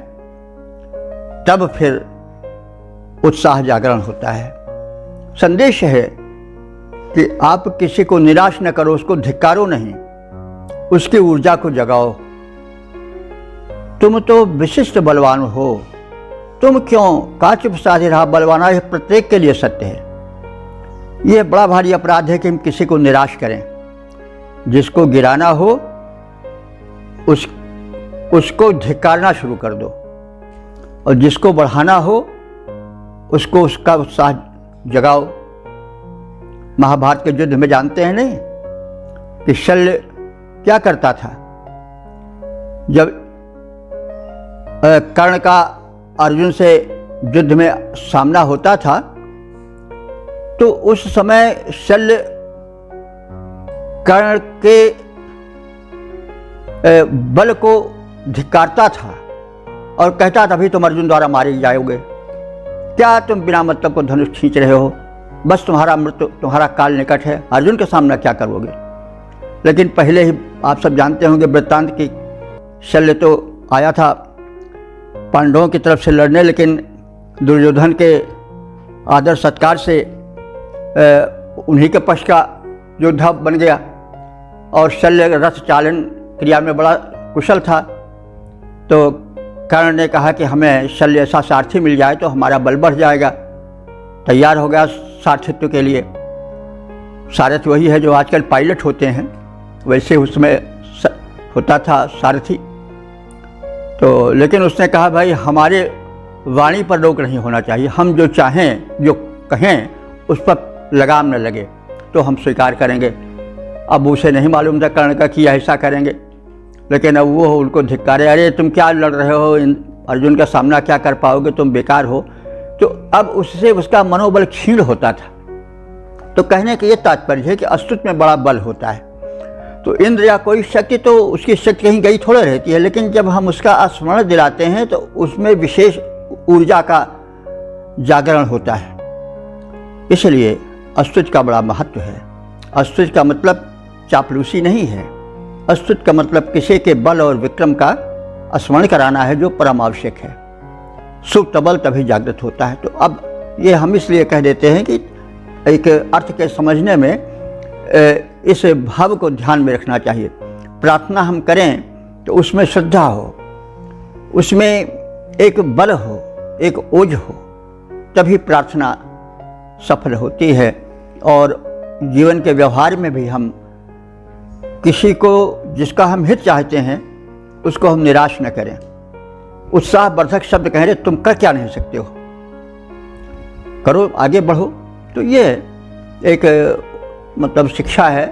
तब फिर उत्साह जागरण होता है। संदेश है कि आप किसी को निराश न करो, उसको धिक्कारो नहीं, उसकी ऊर्जा को जगाओ। तुम तो विशिष्ट बलवान हो, तुम क्यों काचुप साधे रहा बलवाना, यह प्रत्येक के लिए सत्य है। यह बड़ा भारी अपराध है कि हम किसी को निराश करें। जिसको गिराना हो उसको धिक्कारना शुरू कर दो, और जिसको बढ़ाना हो उसको उसका उत्साह जगाओ। महाभारत के युद्ध में जानते हैं नहीं कि शल्य क्या करता था। जब कर्ण का अर्जुन से युद्ध में सामना होता था, तो उस समय शल्य कर्ण के बल को धिक्कारता था और कहता था, अभी तुम अर्जुन द्वारा मारे जाओगे, क्या तुम बिना मतलब को धनुष खींच रहे हो, बस तुम्हारा मृत्यु, तुम्हारा काल निकट है, अर्जुन के सामना क्या करोगे। लेकिन पहले ही आप सब जानते होंगे वृत्तांत की, शल्य तो आया था पांडवों की तरफ से लड़ने, लेकिन दुर्योधन के आदर सत्कार से उन्हीं के पक्ष का योद्धा बन गया, और शल्य रथ चालन क्रिया में बड़ा कुशल था। तो कर्ण ने कहा कि हमें शल्य ऐसा सारथी मिल जाए तो हमारा बल बढ़ जाएगा। तैयार हो गया सारथित्व के लिए। सारथी वही है जो आजकल पायलट होते हैं, वैसे उसमें होता था सारथी। तो लेकिन उसने कहा, भाई हमारे वाणी पर रोक नहीं होना चाहिए, हम जो चाहें जो कहें उस पर लगाम न लगे तो हम स्वीकार करेंगे। अब उसे नहीं मालूम था कर्ण का कि ऐसा करेंगे, लेकिन अब वो उनको धिक्कारे, अरे तुम क्या लड़ रहे हो, अर्जुन का सामना क्या कर पाओगे, तुम बेकार हो। तो अब उससे उसका मनोबल क्षीण होता था। तो कहने का ये तात्पर्य है कि अस्तित्व में बड़ा बल होता है। तो इंद्र या कोई शक्ति, तो उसकी शक्ति कहीं गई थोड़ा रहती है, लेकिन जब हम उसका स्मरण दिलाते हैं तो उसमें विशेष ऊर्जा का जागरण होता है। इसलिए अस्तित्व का बड़ा महत्व है। अस्तित्व का मतलब चापलूसी नहीं है। अस्तित्व का मतलब किसी के बल और विक्रम का स्मरण कराना है, जो परम आवश्यक है। सुप्त बल तभी जागृत होता है। तो अब ये हम इसलिए कह देते हैं कि एक अर्थ के समझने में इस भाव को ध्यान में रखना चाहिए। प्रार्थना हम करें तो उसमें श्रद्धा हो, उसमें एक बल हो, एक ओज हो, तभी प्रार्थना सफल होती है। और जीवन के व्यवहार में भी हम किसी को जिसका हम हित चाहते हैं उसको हम निराश न करें। उत्साहवर्धक शब्द कह रहे, तुम कर क्या नहीं सकते हो, करो, आगे बढ़ो। तो ये एक मतलब शिक्षा है,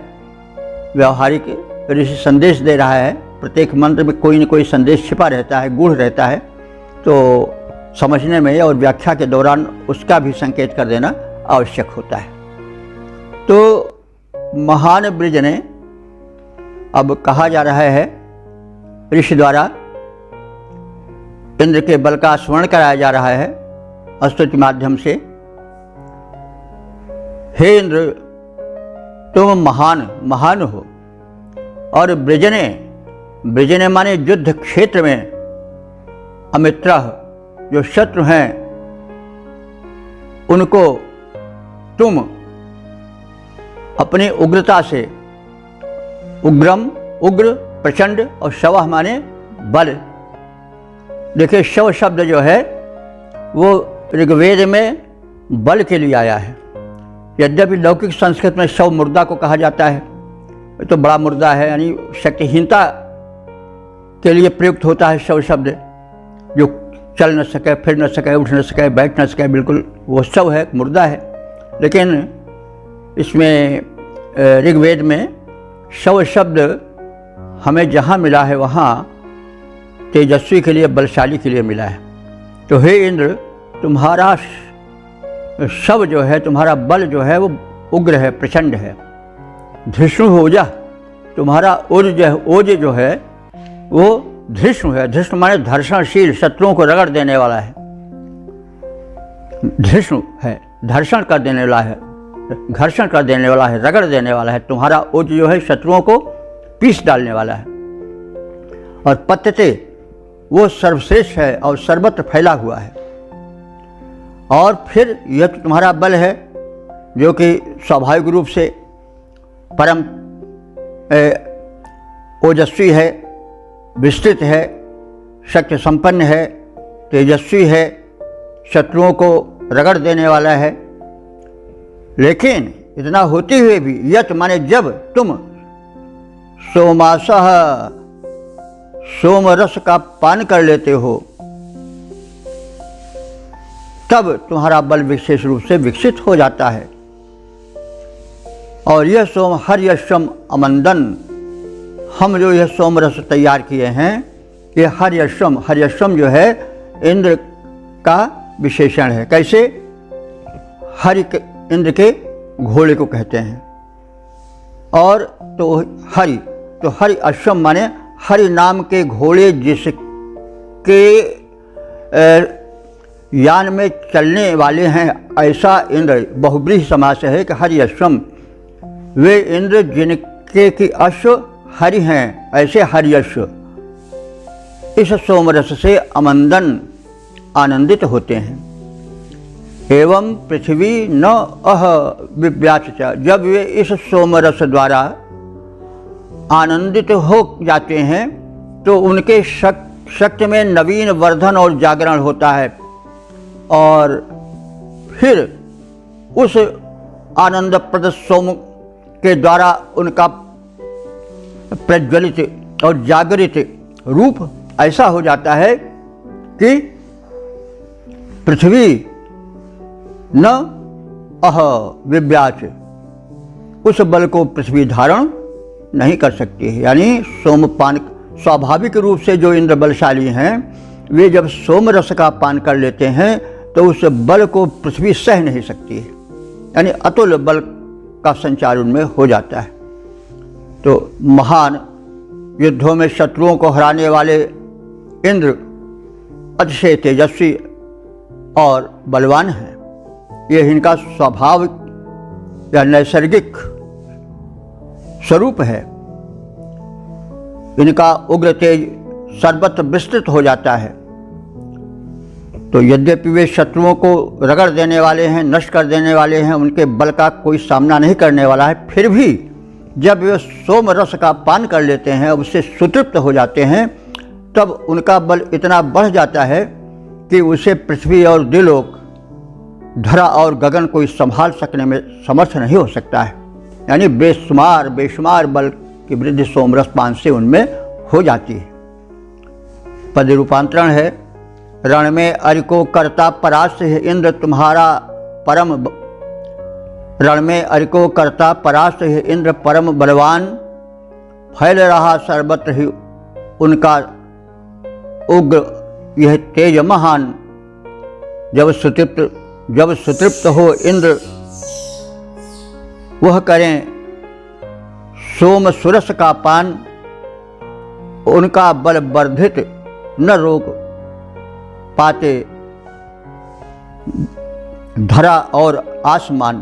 व्यवहारिक ऋषि संदेश दे रहा है। प्रत्येक मंत्र में कोई न कोई संदेश छिपा रहता है, गूढ़ रहता है। तो समझने में और व्याख्या के दौरान उसका भी संकेत कर देना आवश्यक होता है। तो महान ब्रिज ने, अब कहा जा रहा है ऋषि द्वारा, इंद्र के बल का स्मरण कराया जा रहा है अस्त्र के माध्यम से। हे इंद्र, तुम महान हो। और ब्रिजने माने युद्ध क्षेत्र में अमित्र, जो शत्रु हैं, उनको तुम अपनी उग्रता से, उग्र, प्रचंड, और शवः माने बल। देखिए, शव शब्द जो है वो ऋग्वेद में बल के लिए आया है। यद्यपि लौकिक संस्कृत में शव मुर्दा को कहा जाता है, तो बड़ा मुर्दा है, यानी शक्तिहीनता के लिए प्रयुक्त होता है शव शब्द। जो चल न सके, फिर न सके, उठ न सके, बैठ न सके, बिल्कुल वो शव है, मुर्दा है। लेकिन इसमें ऋग्वेद में शव शब्द हमें जहाँ मिला है वहाँ तेजस्वी के लिए, बलशाली के लिए मिला है। तो हे इंद्र, तुम्हारा शव जो है, तुम्हारा बल जो है वो उग्र है, प्रचंड है। धृष्णु हो जा, तुम्हारा ओज जो है वो धृष्णु है। धृष्णु माने धर्षणशील, शत्रुओं को रगड़ देने वाला है। धृष्णु है, धर्षण कर देने वाला है, घर्षण कर देने वाला है, रगड़ देने वाला है। तुम्हारा ओज जो है शत्रुओं को पीस डालने वाला है। और पत्यते, वो सर्वश्रेष्ठ है और सर्वत्र फैला हुआ है। और फिर यह तुम्हारा बल है जो कि स्वाभाविक रूप से परम ओजस्वी है, विस्तृत है, शक्ति संपन्न है, तेजस्वी है, शत्रुओं को रगड़ देने वाला है। लेकिन इतना होते हुए भी, यत माने जब तुम सोमासः, सोम रस का पान कर लेते हो, तब तुम्हारा बल विशेष रूप से विकसित हो जाता है। और यह सोम हर्यश्वम अमंदन, हम जो यह सोम रस तैयार किए हैं, ये हर्यश्वम जो है इंद्र का विशेषण है। कैसे? हरि इंद्र के घोड़े को कहते हैं। और तो हरि अश्वम माने हरि नाम के घोड़े जिसके यान में चलने वाले हैं, ऐसा इंद्र। बहुब्रीहि समास है कि हरि अश्वम, वे इंद्र जिनके की अश्व हरि हैं, ऐसे हरि अश्व इस सोमरस से अमंदन, आनंदित होते हैं। एवं पृथ्वी न अह विव्याच, जब वे इस सोमरस द्वारा आनंदित हो जाते हैं तो उनके शक्ति में नवीन वर्धन और जागरण होता है। और फिर उस आनंदप्रद सोम के द्वारा उनका प्रज्वलित और जागृत रूप ऐसा हो जाता है कि पृथ्वी न अह विव्याच, उस बल को पृथ्वी धारण नहीं कर सकती है। यानी सोमपान, स्वाभाविक रूप से जो इंद्र बलशाली हैं वे जब सोम रस का पान कर लेते हैं तो उस बल को पृथ्वी सह नहीं सकती है, यानी अतुल बल का संचार उनमें हो जाता है। तो महान युद्धों में शत्रुओं को हराने वाले इंद्र अतिशय तेजस्वी और बलवान हैं। ये इनका स्वाभाविक या नैसर्गिक स्वरूप है। इनका उग्र तेज सर्वत्र विस्तृत हो जाता है। तो यद्यपि वे शत्रुओं को रगड़ देने वाले हैं, नष्ट कर देने वाले हैं, उनके बल का कोई सामना नहीं करने वाला है, फिर भी जब वे सोम रस का पान कर लेते हैं, उससे सुतृप्त हो जाते हैं, तब उनका बल इतना बढ़ जाता है कि उसे पृथ्वी और द्युलोक, धरा और गगन कोई संभाल सकने में समर्थ नहीं हो सकता है। यानी बेशुमार बल की वृद्धि सोमरस पान से उनमें हो जाती है। पद रूपांतरण है, रण में अरिको करता परास्त है इंद्र तुम्हारा परम, रण में अरिको करता परास्त है इंद्र परम बलवान, फैल रहा सर्वत्र ही उनका उग्र यह तेज महान। जब सुतृप्त हो इंद्र वह करें सोम सुरस का पान, उनका बल वर्धित न रोक पाते धरा और आसमान।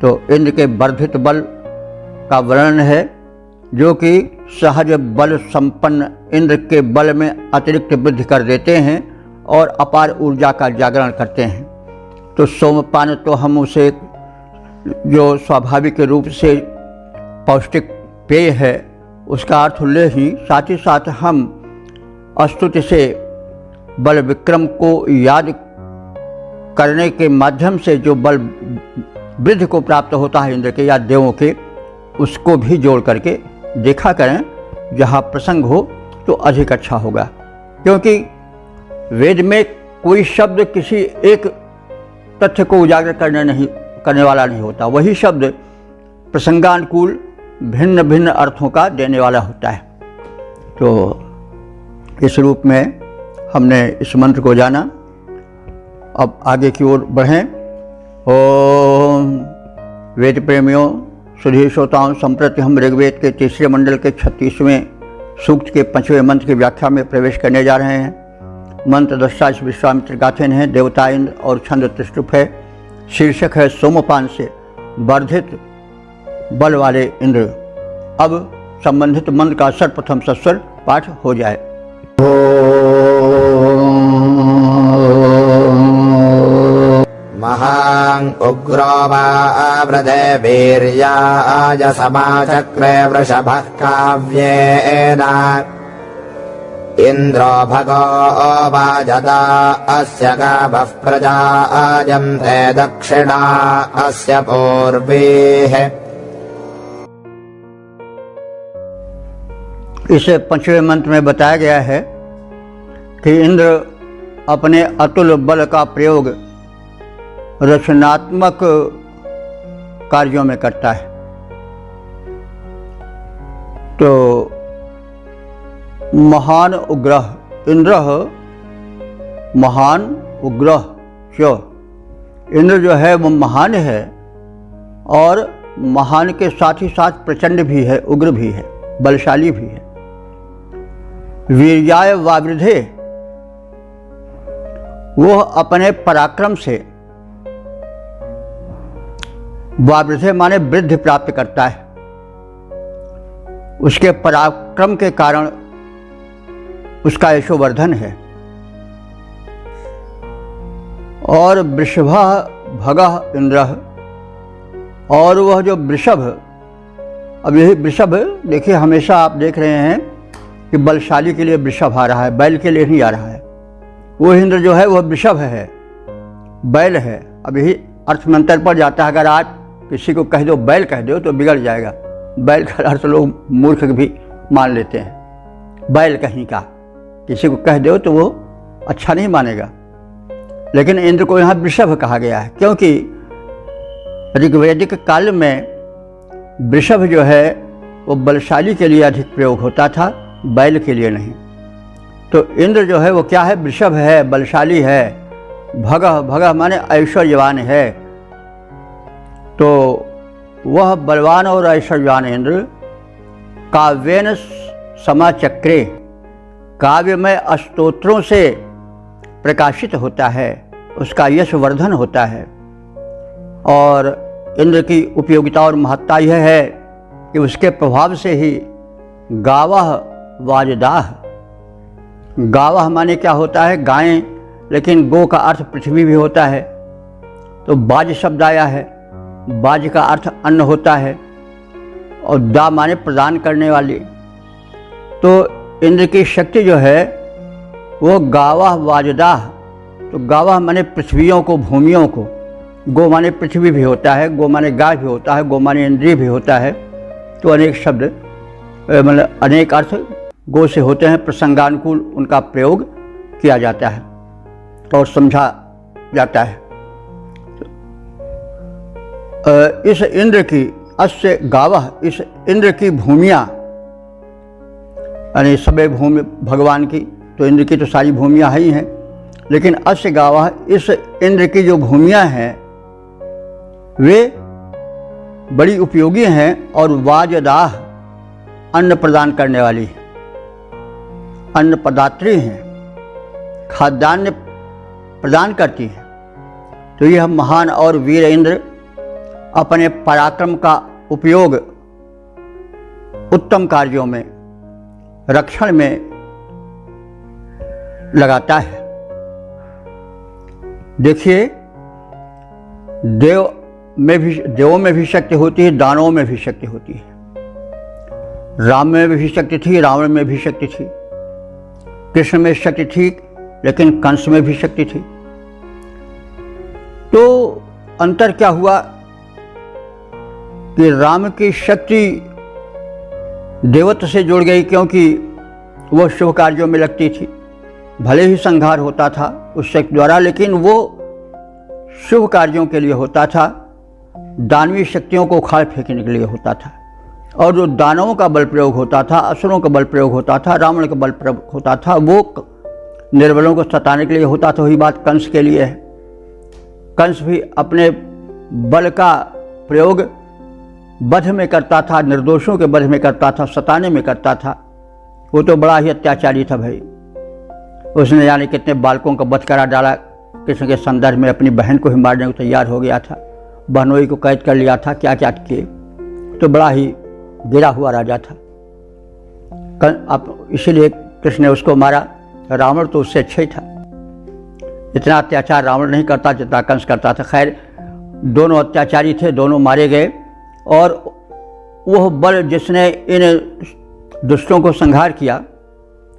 तो इंद्र के वर्धित बल का वर्णन है, जो कि सहज बल संपन्न इंद्र के बल में अतिरिक्त वृद्धि कर देते हैं और अपार ऊर्जा का जागरण करते हैं। तो सोमपान तो हम उसे जो स्वाभाविक रूप से पौष्टिक पेय है उसका अर्थ ले ही, साथ ही साथ हम स्तुति से बल विक्रम को याद करने के माध्यम से जो बल वृद्धि को प्राप्त होता है इंद्र के या देवों के, उसको भी जोड़ करके देखा करें। जहाँ प्रसंग हो तो अधिक अच्छा होगा, क्योंकि वेद में कोई शब्द किसी एक तथ्य को उजागर करने वाला नहीं होता, वही शब्द प्रसंगानुकूल भिन्न भिन्न अर्थों का देने वाला होता है। तो इस रूप में हमने इस मंत्र को जाना। अब आगे की ओर बढ़ें। ओम वेद प्रेमियों, सुधी श्रोताओं, संप्रति हम ऋग्वेद के तीसरे मंडल के 36वें सूक्त के 5वें मंत्र की व्याख्या में प्रवेश करने जा रहे हैं। मंत्र दृष्टा विश्वामित्र गाथेन है, देवता इंद्र और छंद त्रिष्टुप है। शीर्षक है सोमपान से वर्धित बल वाले इंद्र। अब संबंधित मंत्र का सर्वप्रथम सस्वर पाठ हो जाए। महां उग्रो वावृधे वीर्याय समाचक्रे वृषभः काव्येन इन्द्रो भगो वाजता अस्य गावः प्रजायन्ते दक्षिणा अस्य पूर्वीः। इस 5वें मंत्र में बताया गया है कि इंद्र अपने अतुल बल का प्रयोग रचनात्मक कार्यों में करता है। तो महान उग्रह इंद्र, महान उग्रह च, इंद्र जो है वो महान है और महान के साथ ही साथ प्रचंड भी है, उग्र भी है, बलशाली भी है। वीर्याय वावृधे, वह अपने पराक्रम से, वावृधे माने वृद्धि प्राप्त करता है, उसके पराक्रम के कारण उसका यशोवर्धन है। और वृषभ भगः इंद्र, और वह जो वृषभ, अब यही वृषभ देखिए, हमेशा आप देख रहे हैं कि बलशाली के लिए वृषभ आ रहा है, बैल के लिए नहीं आ रहा है। वो इंद्र जो है वह वृषभ है, बैल है। अब यही अर्थ में अंतर पड़ जाता है। अगर आप किसी को कह दो बैल कह दो तो बिगड़ जाएगा। बैल का अर्थ लोग मूर्ख भी मान लेते हैं। बैल कहीं का किसी को कह दो तो वो अच्छा नहीं मानेगा। लेकिन इंद्र को यहाँ वृषभ कहा गया है, क्योंकि ऋग्वैदिक काल में वृषभ जो है वो बलशाली के लिए अधिक प्रयोग होता था, बैल के लिए नहीं। तो इंद्र जो है वो क्या है? वृषभ है, बलशाली है, भगह माने ऐश्वर्यवान है। तो वह बलवान और ऐश्वर्यवान इंद्र काव्येन समाचक्रे, काव्य में स्तोत्रों से प्रकाशित होता है, उसका यशवर्धन होता है। और इंद्र की उपयोगिता और महत्ता यह है कि उसके प्रभाव से ही गावः वाजदाह, गावः माने क्या होता है? गायें, लेकिन गो का अर्थ पृथ्वी भी होता है। तो बाज शब्द आया है, बाज का अर्थ अन्न होता है, और दा माने प्रदान करने वाली। तो इंद्र की शक्ति जो है वो गावः वाजदाह, तो गावः माने पृथ्वियों को, भूमियों को, गो माने पृथ्वी भी होता है, गो माने गाय भी होता है, गो माने इंद्रिय भी होता है। तो अनेक शब्द मतलब अनेक अर्थ गो से होते हैं, प्रसंगानुकूल उनका प्रयोग किया जाता है और समझा जाता है। इस इंद्र की अस्य गावः, इस इंद्र की भूमियाँ, यानी सबे भूमि भगवान की, तो इंद्र की तो सारी भूमियाँ ही हैं, लेकिन अस्य गावः, इस इंद्र की जो भूमियाँ हैं वे बड़ी उपयोगी हैं और वाजदाह, अन्न प्रदान करने वाली, अन्न प्रदात्री हैं, खाद्यान्न प्रदान करती हैं। तो यह महान और वीर इंद्र अपने पराक्रम का उपयोग उत्तम कार्यों में, रक्षण में लगाता है। देखिए, देवों में भी शक्ति होती है, दानवों में भी शक्ति होती है। राम में भी शक्ति थी, रावण में भी शक्ति थी, कृष्ण में शक्ति थी, लेकिन कंस में भी शक्ति थी। तो अंतर क्या हुआ कि राम की शक्ति देवत्व से जुड़ गई, क्योंकि वो शुभ कार्यों में लगती थी। भले ही संहार होता था उस शक्ति द्वारा, लेकिन वो शुभ कार्यों के लिए होता था, दानवीय शक्तियों को उखाड़ फेंकने के लिए होता था। और जो दानवों का बल प्रयोग होता था, असुरों का बल प्रयोग होता था, रावण का बल प्रयोग होता था, वो निर्बलों को सताने के लिए होता था। वही बात कंस के लिए है। कंस भी अपने बल का प्रयोग वध में करता था, निर्दोषों के वध में करता था, सताने में करता था। वो तो बड़ा ही अत्याचारी था भाई। उसने जाने कितने बालकों का वध करा डाला कृष्ण के संदर्भ में, अपनी बहन को ही मारने को तैयार हो गया था, बहनोई को कैद कर लिया था, क्या क्या किए। तो बड़ा ही गिरा हुआ राजा था। अब इसीलिए कृष्ण ने उसको मारा। रावण तो उससे अच्छा ही था, इतना अत्याचार रावण नहीं करता जितना कंस करता था। खैर, दोनों अत्याचारी थे, दोनों मारे गए। और वह बल जिसने इन दुष्टों को संहार किया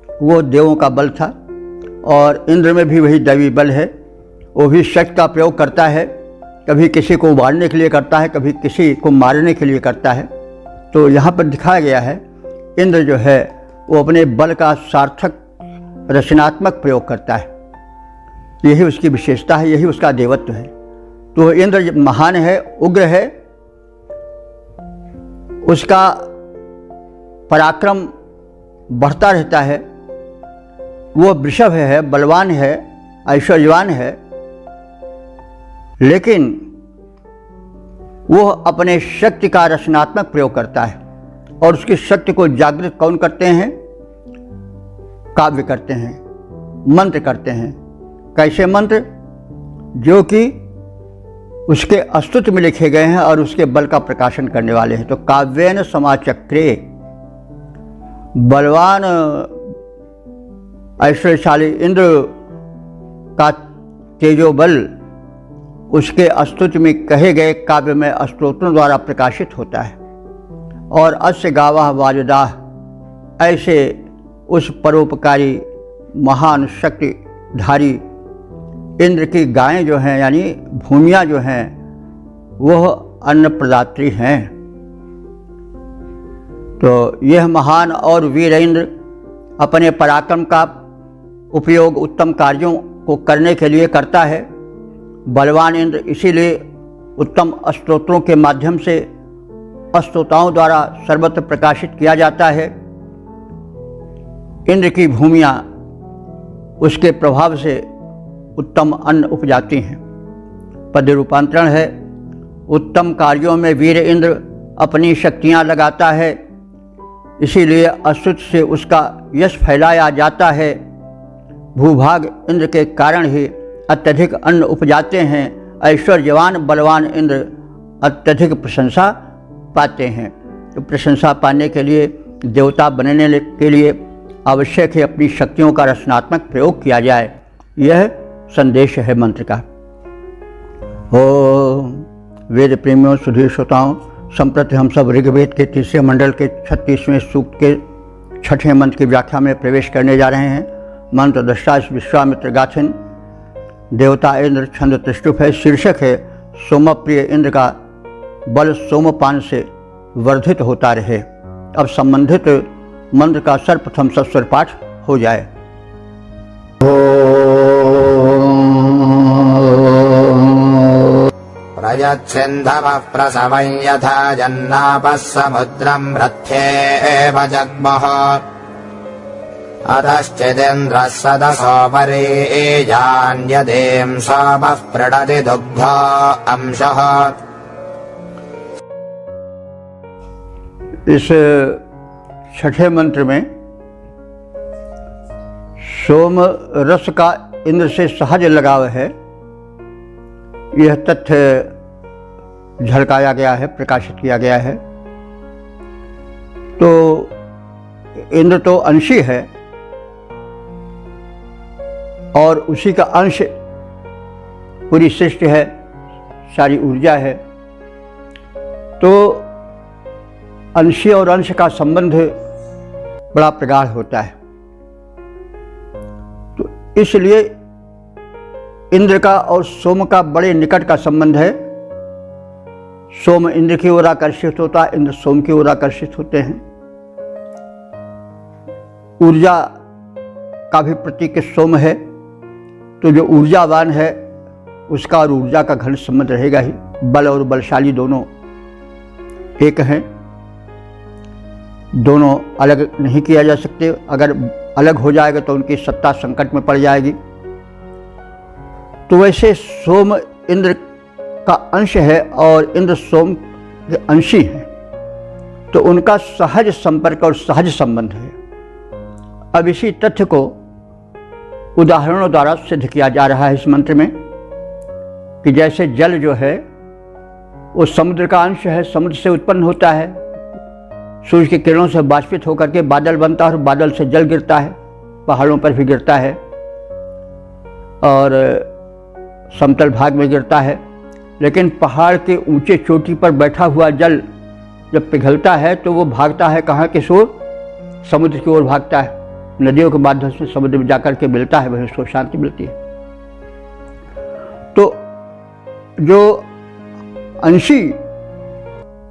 वो देवों का बल था। और इंद्र में भी वही दैवी बल है, वो भी शक्ति का प्रयोग करता है, कभी किसी को उबारने के लिए करता है, कभी किसी को मारने के लिए करता है। तो यहाँ पर दिखाया गया है इंद्र जो है वो अपने बल का सार्थक रचनात्मक प्रयोग करता है। यही उसकी विशेषता है, यही उसका देवत्व है। तो इंद्र महान है, उग्र है, उसका पराक्रम बढ़ता रहता है। वो वृषभ है, बलवान है, ऐश्वर्यवान है, लेकिन वो अपने शक्ति का रचनात्मक प्रयोग करता है। और उसकी शक्ति को जागृत कौन करते हैं? काव्य करते हैं, मंत्र करते हैं। कैसे मंत्र? जो कि उसके स्तुति में लिखे गए हैं और उसके बल का प्रकाशन करने वाले हैं। तो काव्येन समाचक्रे, बलवान ऐश्वर्यशाली इंद्र का तेजोबल उसके स्तुति में कहे गए काव्य में स्तोत्रों द्वारा प्रकाशित होता है। और अस्य गावः वाजदाः, ऐसे उस परोपकारी महान शक्तिधारी इंद्र की गायें जो हैं, यानी भूमियाँ जो हैं, वह अन्न प्रदात्री हैं। तो यह महान और वीर इंद्र अपने पराक्रम का उपयोग उत्तम कार्यों को करने के लिए करता है। बलवान इंद्र इसीलिए उत्तम स्तोत्रों के माध्यम से स्तोताओं द्वारा सर्वत्र प्रकाशित किया जाता है। इंद्र की भूमियाँ उसके प्रभाव से उत्तम अन्न उपजाती हैं। पद रूपांतरण है, उत्तम कार्यों में वीर इंद्र अपनी शक्तियाँ लगाता है, इसीलिए अश्रुत से उसका यश फैलाया जाता है। भूभाग इंद्र के कारण ही अत्यधिक अन्न उपजाते हैं। ऐश्वर्यवान बलवान इंद्र अत्यधिक प्रशंसा पाते हैं। तो प्रशंसा पाने के लिए, देवता बनने के लिए आवश्यक है अपनी शक्तियों का रचनात्मक प्रयोग किया जाए। यह संदेश है मंत्र का। ओम वेद प्रेमियों, सुधीर श्रोताओं, संप्रति हम सब ऋग्वेद के 3 मंडल के 36वें सूक्त के 6ठे मंत्र की व्याख्या में प्रवेश करने जा रहे हैं। मंत्र दृष्टा विश्वामित्र गाथिन। देवता इंद्र छंद त्रिष्टुप है। शीर्षक है सोमप्रिय इंद्र का बल सोमपान से वर्धित होता रहे। अब संबंधित मंत्र का सर्वप्रथम सस्वर पाठ हो जाए। प्रयच्छिन्धवः प्रसवं यथा जन्नापः समुद्रं रथ्येव जग्मः अतश्चिदिन्द्रः सदसोपरि जान्यदें सोमः प्रणति दुग्धो अंशः। इस 6ठे मंत्र में सोम रस का इंद्र से सहज लगाव है, यह तथ्य झलकाया गया है, प्रकाशित किया गया है। तो इंद्र तो अंशी है और उसी का अंश पूरी सृष्टि है, सारी ऊर्जा है। तो अंशी और अंश का संबंध बड़ा प्रगाढ़ होता है। तो इसलिए इंद्र का और सोम का बड़े निकट का संबंध है। सोम इंद्र की ओर आकर्षित होता है, इंद्र सोम की ओर आकर्षित होते हैं। ऊर्जा का भी प्रतीक सोम है, तो जो ऊर्जावान है उसका और ऊर्जा का घनिष्ठ संबंध रहेगा ही। बल और बलशाली दोनों एक हैं, दोनों अलग नहीं किया जा सकते। अगर अलग हो जाएगा तो उनकी सत्ता संकट में पड़ जाएगी। तो वैसे सोम इंद्र का अंश है और इंद्र सोम के अंशी हैं, तो उनका सहज संपर्क और सहज संबंध है। अब इसी तथ्य को उदाहरणों द्वारा सिद्ध किया जा रहा है इस मंत्र में कि जैसे जल जो है वो समुद्र का अंश है, समुद्र से उत्पन्न होता है, सूर्य की किरणों से बाष्पित होकर के बादल बनता है और बादल से जल गिरता है, पहाड़ों पर भी गिरता है और समतल भाग में गिरता है। लेकिन पहाड़ के ऊंचे चोटी पर बैठा हुआ जल जब पिघलता है तो वो भागता है कहाँ की ओर? समुद्र की ओर भागता है। नदियों के माध्यम से समुद्र में जाकर के मिलता है, वहीं उसको शांति मिलती है। तो जो अंशी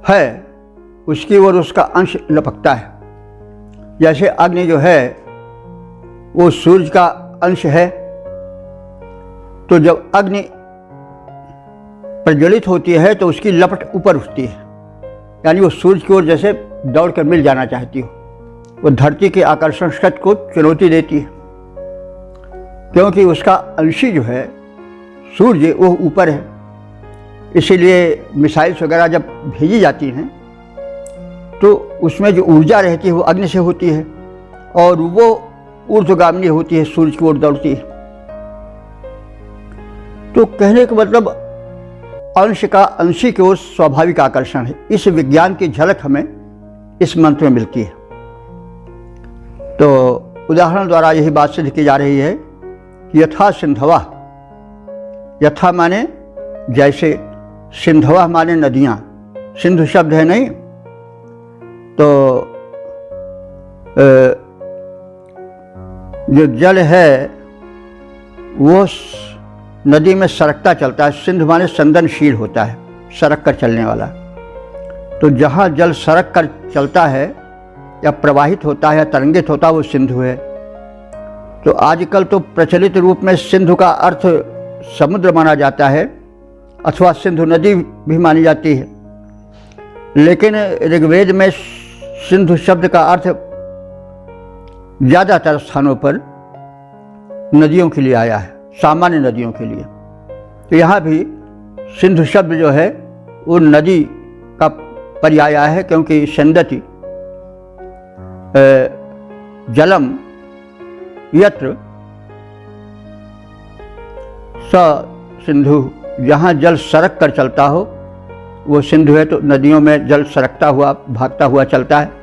है उसकी ओर उसका अंश लपकता है। जैसे अग्नि जो है वो सूर्य का अंश है, तो जब अग्नि प्रज्वलित होती है तो उसकी लपट ऊपर उठती है, यानी वो सूर्य की ओर जैसे दौड़ कर मिल जाना चाहती हो। वो धरती के आकर्षण शक्ति को चुनौती देती है, क्योंकि उसका अंशी जो है सूर्य वो ऊपर है। इसीलिए मिसाइल्स वगैरह जब भेजी जाती हैं तो उसमें जो ऊर्जा रहती है वो अग्नि से होती है और वो ऊर्ध्वगामिनी होती है, सूर्य की ओर दौड़ती है। तो कहने का मतलब अंश का अंशी की ओर स्वाभाविक आकर्षण है। इस विज्ञान की झलक हमें इस मंत्र में मिलती है। तो उदाहरण द्वारा यही बात सिद्ध की जा रही है कि यथा सिंधवा, यथा माने जैसे, सिंधवा माने नदियाँ, सिंधु शब्द है नहीं, तो जो जल है वो नदी में सरकता चलता है। सिंधु माने संदनशील होता है, सरक कर चलने वाला। तो जहाँ जल सरक कर चलता है या प्रवाहित होता है या तरंगित होता है वो सिंधु है। तो आजकल तो प्रचलित रूप में सिंधु का अर्थ समुद्र माना जाता है अथवा सिंधु नदी भी मानी जाती है। लेकिन ऋग्वेद में सिंधु शब्द का अर्थ ज़्यादातर स्थानों पर नदियों के लिए आया है, सामान्य नदियों के लिए। तो यहाँ भी सिंधु शब्द जो है वो नदी का पर्याय आया है, क्योंकि सिंधति जलम यत्र स सिंधु, जहाँ जल सरक कर चलता हो वो सिंधु है। तो नदियों में जल सरकता हुआ भागता हुआ चलता है।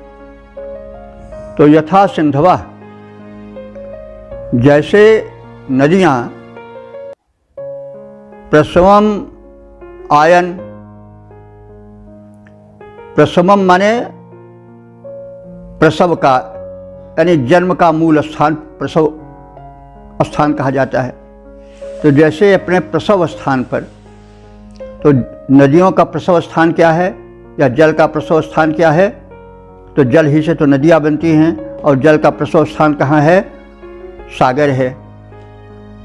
तो यथा सिंधवा, जैसे नदियाँ प्रसवम आयन, प्रसवम माने प्रसव का, यानी जन्म का मूल स्थान प्रसव स्थान कहा जाता है। तो जैसे अपने प्रसव स्थान पर, तो नदियों का प्रसव स्थान क्या है या जल का प्रसव स्थान क्या है? तो जल ही से तो नदियाँ बनती हैं, और जल का प्रसव स्थान कहाँ है? सागर है।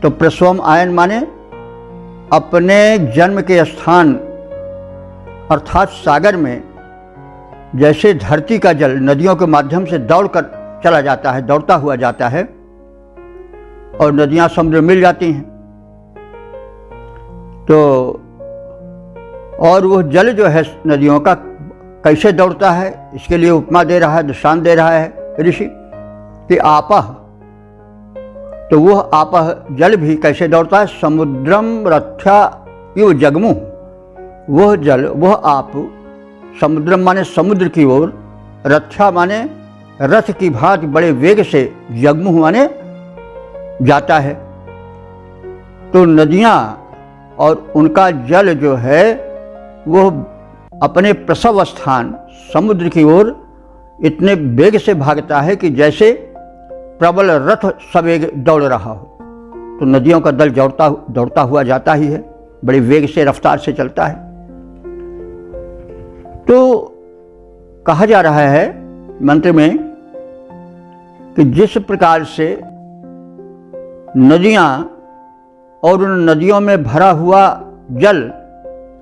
तो प्रसवम आयन माने अपने जन्म के स्थान अर्थात सागर में जैसे धरती का जल नदियों के माध्यम से दौड़कर चला जाता है, दौड़ता हुआ जाता है, और नदियाँ समुद्र मिल जाती हैं। तो और वो जल जो है नदियों का कैसे दौड़ता है, इसके लिए उपमा दे रहा है, दृष्टांत दे रहा है ऋषि कि आपह। तो वह आपह जल भी कैसे दौड़ता है? समुद्रम रथ्या इव जगमुह, वह जल, वह आप, समुद्रम माने समुद्र की ओर, रथ्या माने रथ की भांति बड़े वेग से, जगमुह माने जाता है। तो नदियाँ और उनका जल जो है वो अपने प्रसव स्थान समुद्र की ओर इतने वेग से भागता है कि जैसे प्रबल रथ सवेग दौड़ रहा हो। तो नदियों का दल दौड़ता हुआ जाता ही है, बड़े वेग से, रफ्तार से चलता है। तो कहा जा रहा है मंत्र में कि जिस प्रकार से नदियाँ और उन नदियों में भरा हुआ जल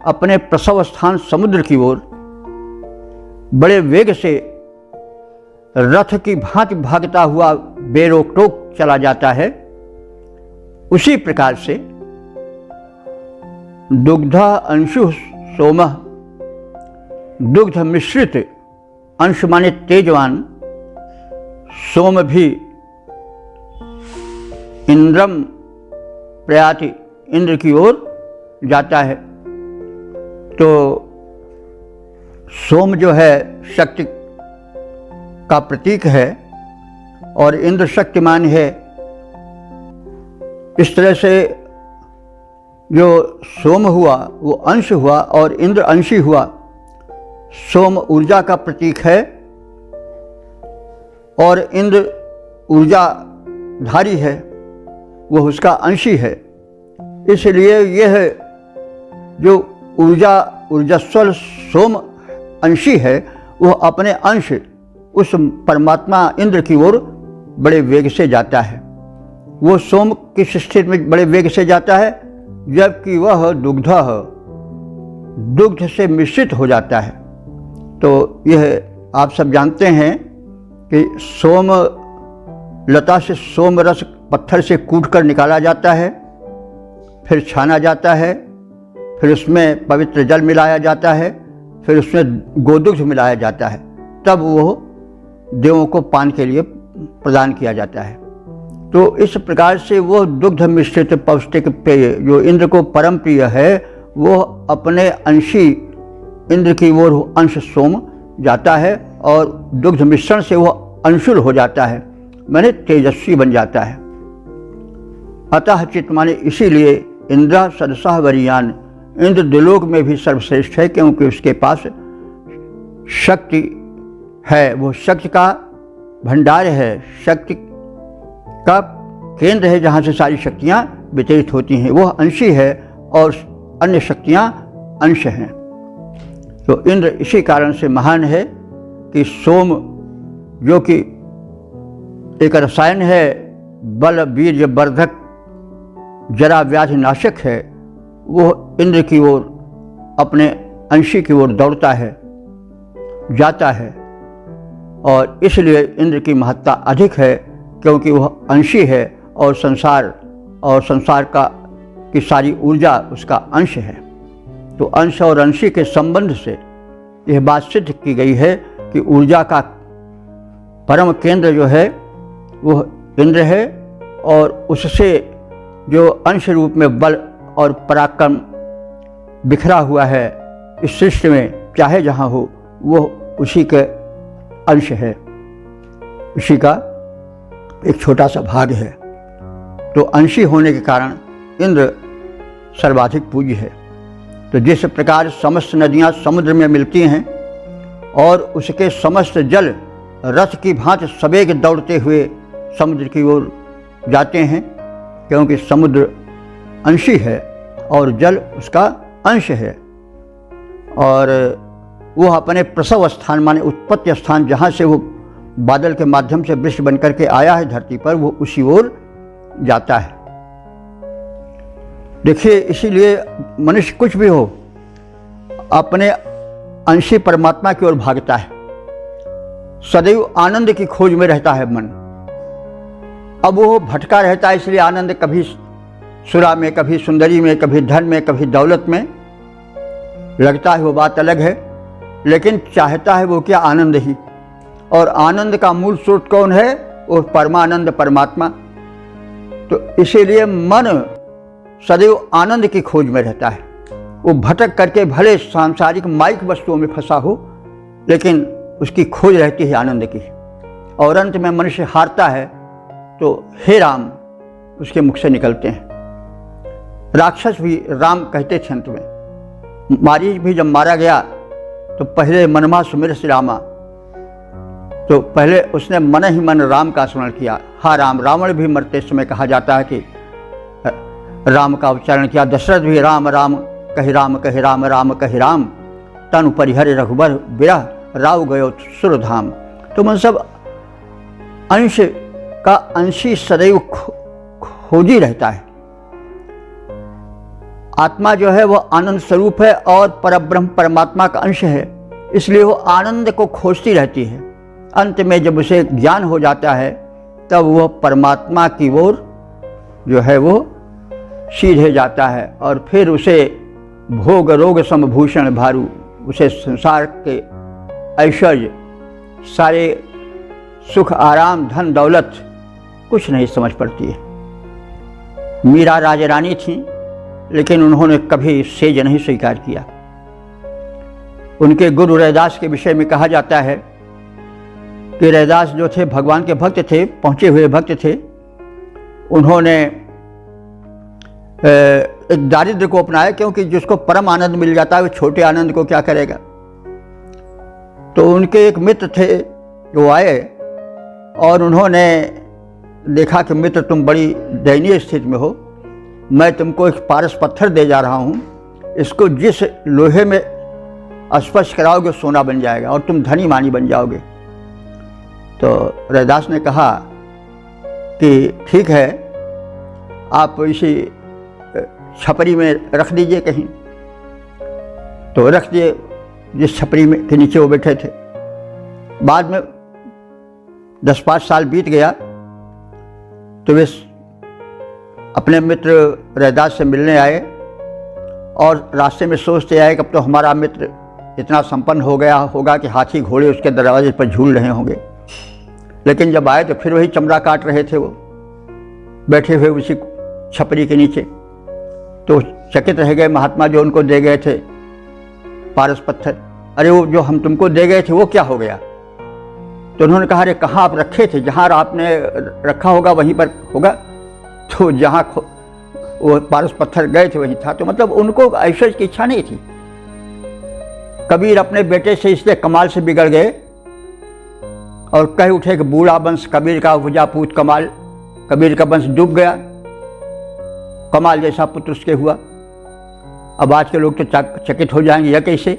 अपने प्रसव स्थान समुद्र की ओर बड़े वेग से रथ की भांति भागता हुआ बेरोक टोक चला जाता है, उसी प्रकार से दुग्धा अंशु सोमः, दुग्ध मिश्रित अंश माने तेजवान सोम भी इंद्रम प्रयाति, इंद्र की ओर जाता है। तो सोम जो है शक्ति का प्रतीक है और इंद्र शक्तिमान है। इस तरह से जो सोम हुआ वो अंश हुआ और इंद्र अंशी हुआ। सोम ऊर्जा का प्रतीक है और इंद्र ऊर्जाधारी है, वो उसका अंशी है। इसलिए यह जो ऊर्जस्वल सोम अंशी है वह अपने अंश उस परमात्मा इंद्र की ओर बड़े वेग से जाता है। वो सोम किस स्थिति में बड़े वेग से जाता है? जबकि वह दुग्ध से मिश्रित हो जाता है। तो यह आप सब जानते हैं कि सोम लता से सोम रस पत्थर से कूटकर निकाला जाता है, फिर छाना जाता है, फिर उसमें पवित्र जल मिलाया जाता है, फिर उसमें गोदुग्ध मिलाया जाता है, तब वो देवों को पान के लिए प्रदान किया जाता है। तो इस प्रकार से वो दुग्ध मिश्रित पौष्टिक पेय जो इंद्र को परम प्रिय है, वो अपने अंशी इंद्र की ओर अंश सोम जाता है और दुग्ध मिश्रण से वो अंशुल हो जाता है, माने तेजस्वी बन जाता है। अतः चित माने इसीलिए इंद्र सदसः वरीयान, इंद्र द्विलोक में भी सर्वश्रेष्ठ है, क्योंकि उसके पास शक्ति है, वो शक्ति का भंडार है, शक्ति का केंद्र है जहाँ से सारी शक्तियाँ वितरित होती हैं। वह अंशी है और अन्य शक्तियाँ अंश हैं। तो इंद्र इसी कारण से महान है कि सोम जो कि एक रसायन है, बल वीर्य वर्धक जरा व्याधि नाशक है, वो इंद्र की ओर, अपने अंशी की ओर दौड़ता है, जाता है। और इसलिए इंद्र की महत्ता अधिक है, क्योंकि वह अंशी है और संसार की सारी ऊर्जा उसका अंश है। तो अंश और अंशी के संबंध से यह बात सिद्ध की गई है कि ऊर्जा का परम केंद्र जो है वह इंद्र है, और उससे जो अंश रूप में बल और पराक्रम बिखरा हुआ है इस सृष्टि में, चाहे जहाँ हो, वह उसी के अंश है, उसी का एक छोटा सा भाग है। तो अंशी होने के कारण इंद्र सर्वाधिक पूज्य है। तो जिस प्रकार समस्त नदियाँ समुद्र में मिलती हैं और उसके समस्त जल रथ की भांति सवेग दौड़ते हुए समुद्र की ओर जाते हैं, क्योंकि समुद्र अंशी है और जल उसका अंश है, और वह अपने प्रसव स्थान माने उत्पत्ति स्थान, जहाँ से वो बादल के माध्यम से वृक्ष बनकर के आया है धरती पर, वो उसी ओर जाता है। देखिए, इसीलिए मनुष्य कुछ भी हो अपने अंशी परमात्मा की ओर भागता है, सदैव आनंद की खोज में रहता है मन। अब वो भटका रहता है, इसलिए आनंद कभी सुरा में, कभी सुंदरी में, कभी धन में, कभी दौलत में लगता है, वो बात अलग है। लेकिन चाहता है वो क्या? आनंद ही। और आनंद का मूल स्रोत कौन है? वो परमानंद परमात्मा। तो इसीलिए मन सदैव आनंद की खोज में रहता है। वो भटक करके भले सांसारिक माइक वस्तुओं में फंसा हो, लेकिन उसकी खोज रहती है आनंद की। और अंत में मनुष्य हारता है तो हे राम उसके मुख से निकलते हैं। राक्षस भी राम कहते थे अंत में। मारीच भी जब मारा गया तो पहले मनमा सुमिर श्री रामा, तो पहले उसने मन ही मन राम का स्मरण किया। हा राम। रावण भी मरते समय कहा जाता है कि राम का उच्चारण किया। दशरथ भी राम राम कहि राम, कहि राम राम कहि राम, तनु परिहर रघुबर बिरह राव गयो सुरधाम। तो मन सब अंश का अंशी सदैव खोजी रहता है। आत्मा जो है वह आनंद स्वरूप है और परब्रह्म परमात्मा का अंश है, इसलिए वो आनंद को खोजती रहती है। अंत में जब उसे ज्ञान हो जाता है तब वह परमात्मा की ओर जो है वो सीधे जाता है, और फिर उसे भोग रोग समभूषण भारू, उसे संसार के ऐश्वर्य, सारे सुख आराम धन दौलत कुछ नहीं समझ पड़ती है। मीरा राजरानी थी, लेकिन उन्होंने कभी सेज नहीं स्वीकार किया। उनके गुरु रैदास के विषय में कहा जाता है कि रैदास जो थे भगवान के भक्त थे, पहुँचे हुए भक्त थे। उन्होंने एक दारिद्र्य को अपनाया, क्योंकि जिसको परम आनंद मिल जाता है वो छोटे आनंद को क्या करेगा। तो उनके एक मित्र थे, वो आए और उन्होंने देखा कि मित्र तुम बड़ी दयनीय स्थिति में हो, मैं तुमको एक पारस पत्थर दे जा रहा हूँ, इसको जिस लोहे में स्पर्श कराओगे सोना बन जाएगा और तुम धनी मानी बन जाओगे। तो रैदास ने कहा कि ठीक है, आप इसी छपरी में रख दीजिए कहीं। तो रख दिए, जिस छपरी में के नीचे वो बैठे थे। बाद में 10-5 साल बीत गया तो वे अपने मित्र रैदास से मिलने आए और रास्ते में सोचते आए कि अब तो हमारा मित्र इतना संपन्न हो गया होगा कि हाथी घोड़े उसके दरवाजे पर झूल रहे होंगे। लेकिन जब आए तो फिर वही चमड़ा काट रहे थे, वो बैठे हुए उसी छपरी के नीचे। तो चकित रह गए महात्मा जो उनको दे गए थे पारस पत्थर। अरे वो जो हम तुमको दे गए थे वो क्या हो गया? तो उन्होंने कहा अरे कहाँ आप रखे थे? जहाँ आपने रखा होगा वहीं पर होगा। तो जहाँ वो पारस पत्थर गए थे वहीं था। तो मतलब उनको ऐश्वर्य की इच्छा नहीं थी। कबीर अपने बेटे से इसलिए कमाल से बिगड़ गए और कह उठे कि बूढ़ा वंश कबीर का उपजा पूत कमाल। कबीर का वंश डूब गया, कमाल जैसा पुत्र उसके हुआ। अब आज के लोग तो चकित हो जाएंगे, यह कैसे?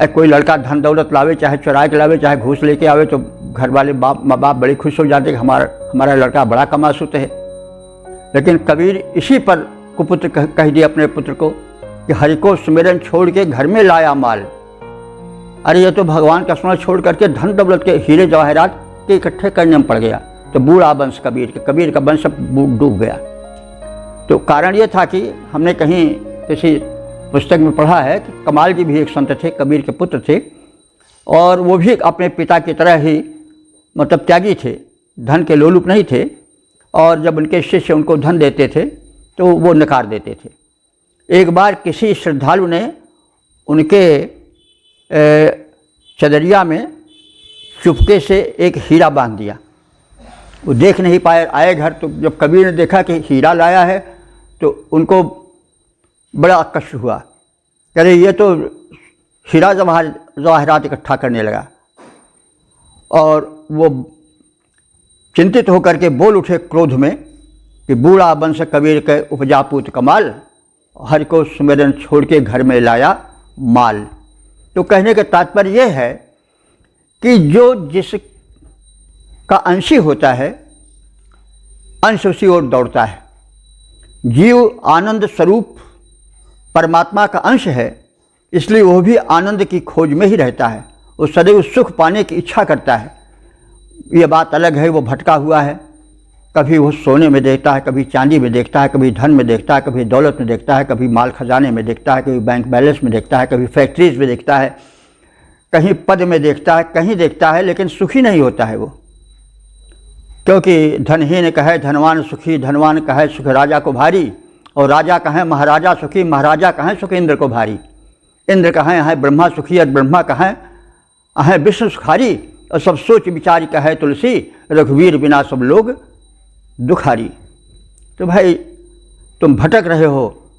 कोई लड़का धन दौलत लावे, चाहे चुरा के लावे, चाहे घूस लेके आवे, तो घर वाले माँ बाप बड़े खुश हो जाते कि हमारा लड़का बड़ा कमासुत है। लेकिन कबीर इसी पर कुपुत्र कह दिया अपने पुत्र को कि हरि को सुमिरन छोड़ के घर में लाया माल। अरे ये तो भगवान का स्मरण छोड़ करके धन दौलत के हीरे जवाहरात के इकट्ठे करने में पड़ गया। तो बूढ़ा वंश कबीर का वंश डूब गया। तो कारण ये था कि हमने कहीं किसी पुस्तक में पढ़ा है कि कमाल जी भी एक संत थे, कबीर के पुत्र थे, और वो भी अपने पिता की तरह ही मतलब त्यागी थे, धन के लोलुप नहीं थे, और जब उनके शिष्य उनको धन देते थे तो वो नकार देते थे। एक बार किसी श्रद्धालु ने उनके चदरिया में चुपके से एक हीरा बांध दिया। वो देख नहीं पाए, आए घर तो जब कबीर ने देखा कि हीरा लाया है तो उनको बड़ा कष्ट हुआ। कह रहे ये तो हीरा जवाहरात इकट्ठा करने लगा, और वो चिंतित होकर के बोल उठे क्रोध में कि बूढ़ा वंश कबीर के उपजापूत कमाल, हरि को सुमिरन छोड़ के घर में लाया माल। तो कहने का तात्पर्य यह है कि जो जिसका अंशी होता है, अंश उसी ओर दौड़ता है। जीव आनंद स्वरूप परमात्मा का अंश है, इसलिए वह भी आनंद की खोज में ही रहता है। वो सदैव सुख पाने की इच्छा करता है। ये बात अलग है, वो भटका हुआ है। कभी वो सोने में देखता है, कभी चांदी में देखता है, कभी धन में देखता है, कभी दौलत में देखता है, कभी माल खजाने में देखता है, कभी बैंक बैलेंस में देखता है, कभी फैक्ट्रीज में देखता है, कहीं पद में देखता है, कहीं देखता है, लेकिन सुखी नहीं होता है वो। क्योंकि धनहीन कहे धनवान सुखी, धनवान कहे सुख राजा को भारी, और राजा कहें महाराजा सुखी, महाराजा कहें सुख इंद्र को भारी। इंद्र कहें है ब्रह्मा सुखी, और ब्रह्मा कहें है विष्णु सुखारी, और सब सोच विचार कहे तुलसी, रघुवीर बिना सब लोग दुखारी। तो भाई तुम भटक रहे हो,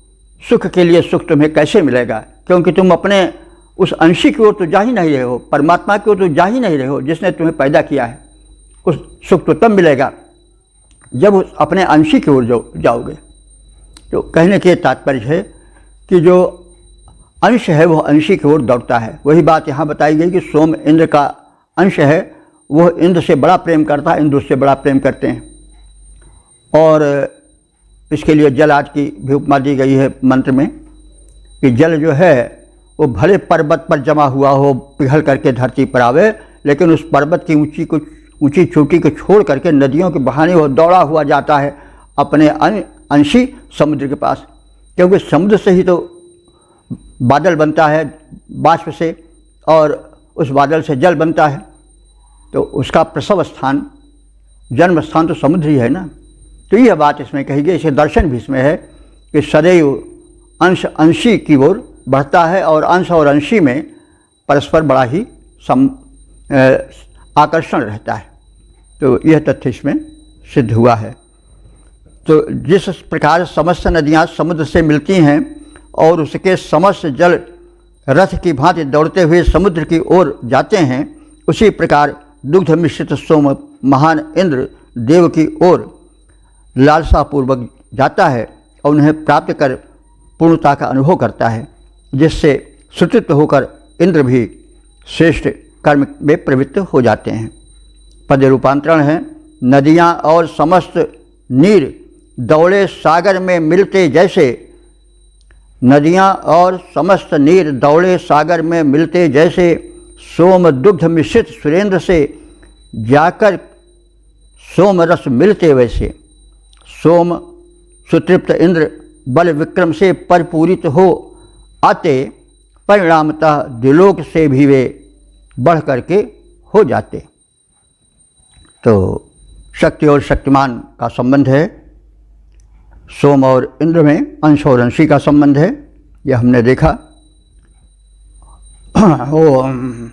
सुख के लिए सुख तुम्हें कैसे मिलेगा? क्योंकि तुम अपने उस अंशी की ओर तो जा ही नहीं रहे हो, परमात्मा की ओर तो जा ही नहीं रहे हो जिसने तुम्हें पैदा किया है। उस सुख तो तब मिलेगा जब उस अपने अंशी की ओर जाओगे। तो कहने के तात्पर्य है कि जो अंश है वह अंशी की ओर दौड़ता है। वही बात यहाँ बताई गई कि सोम इंद्र का अंश है, वह इंद्र से बड़ा प्रेम करता है, इंद्र उससे बड़ा प्रेम करते हैं। और इसके लिए जल आदि की भी उपमा दी गई है मंत्र में कि जल जो है वो भले पर्वत पर जमा हुआ हो, पिघल करके धरती पर आवे, लेकिन उस पर्वत की ऊंची चोटी को छोड़ करके नदियों के बहाने वो दौड़ा हुआ जाता है अपने अंशी समुद्र के पास। क्योंकि समुद्र से ही तो बादल बनता है, बाष्प से, और उस बादल से जल बनता है। तो उसका प्रसव स्थान, जन्म स्थान तो समुद्र ही है ना। तो यह बात इसमें कही गई। इसे दर्शन भी इसमें है कि सदैव अंश अंशी की ओर बढ़ता है, और अंश और अंशी में परस्पर बड़ा ही आकर्षण रहता है। तो यह तथ्य इसमें सिद्ध हुआ है। तो जिस प्रकार समस्त नदियाँ समुद्र से मिलती हैं और उसके समस्त जल रथ की भांति दौड़ते हुए समुद्र की ओर जाते हैं, उसी प्रकार दुग्ध मिश्रित सोम महान इंद्र देव की ओर लालसापूर्वक जाता है और उन्हें प्राप्त कर पूर्णता का अनुभव करता है, जिससे सुतृप्त होकर इंद्र भी श्रेष्ठ कर्म में प्रवृत्त हो जाते हैं। पद रूपांतरण है, नदियाँ और समस्त नीर दौड़े सागर में मिलते जैसे, नदियाँ और समस्त नीर दौड़े सागर में मिलते जैसे, सोम दुग्ध मिश्रित सुरेंद्र से जाकर सोम रस मिलते वैसे, सोम सुतृप्त इंद्र बल विक्रम से परिपूरित हो आते, परिणामतः द्विलोक से भी वे बढ़ करके हो जाते। तो शक्ति और शक्तिमान का संबंध है, सोम और इंद्र में अंश और अंशी का संबंध है, यह हमने देखा। ओम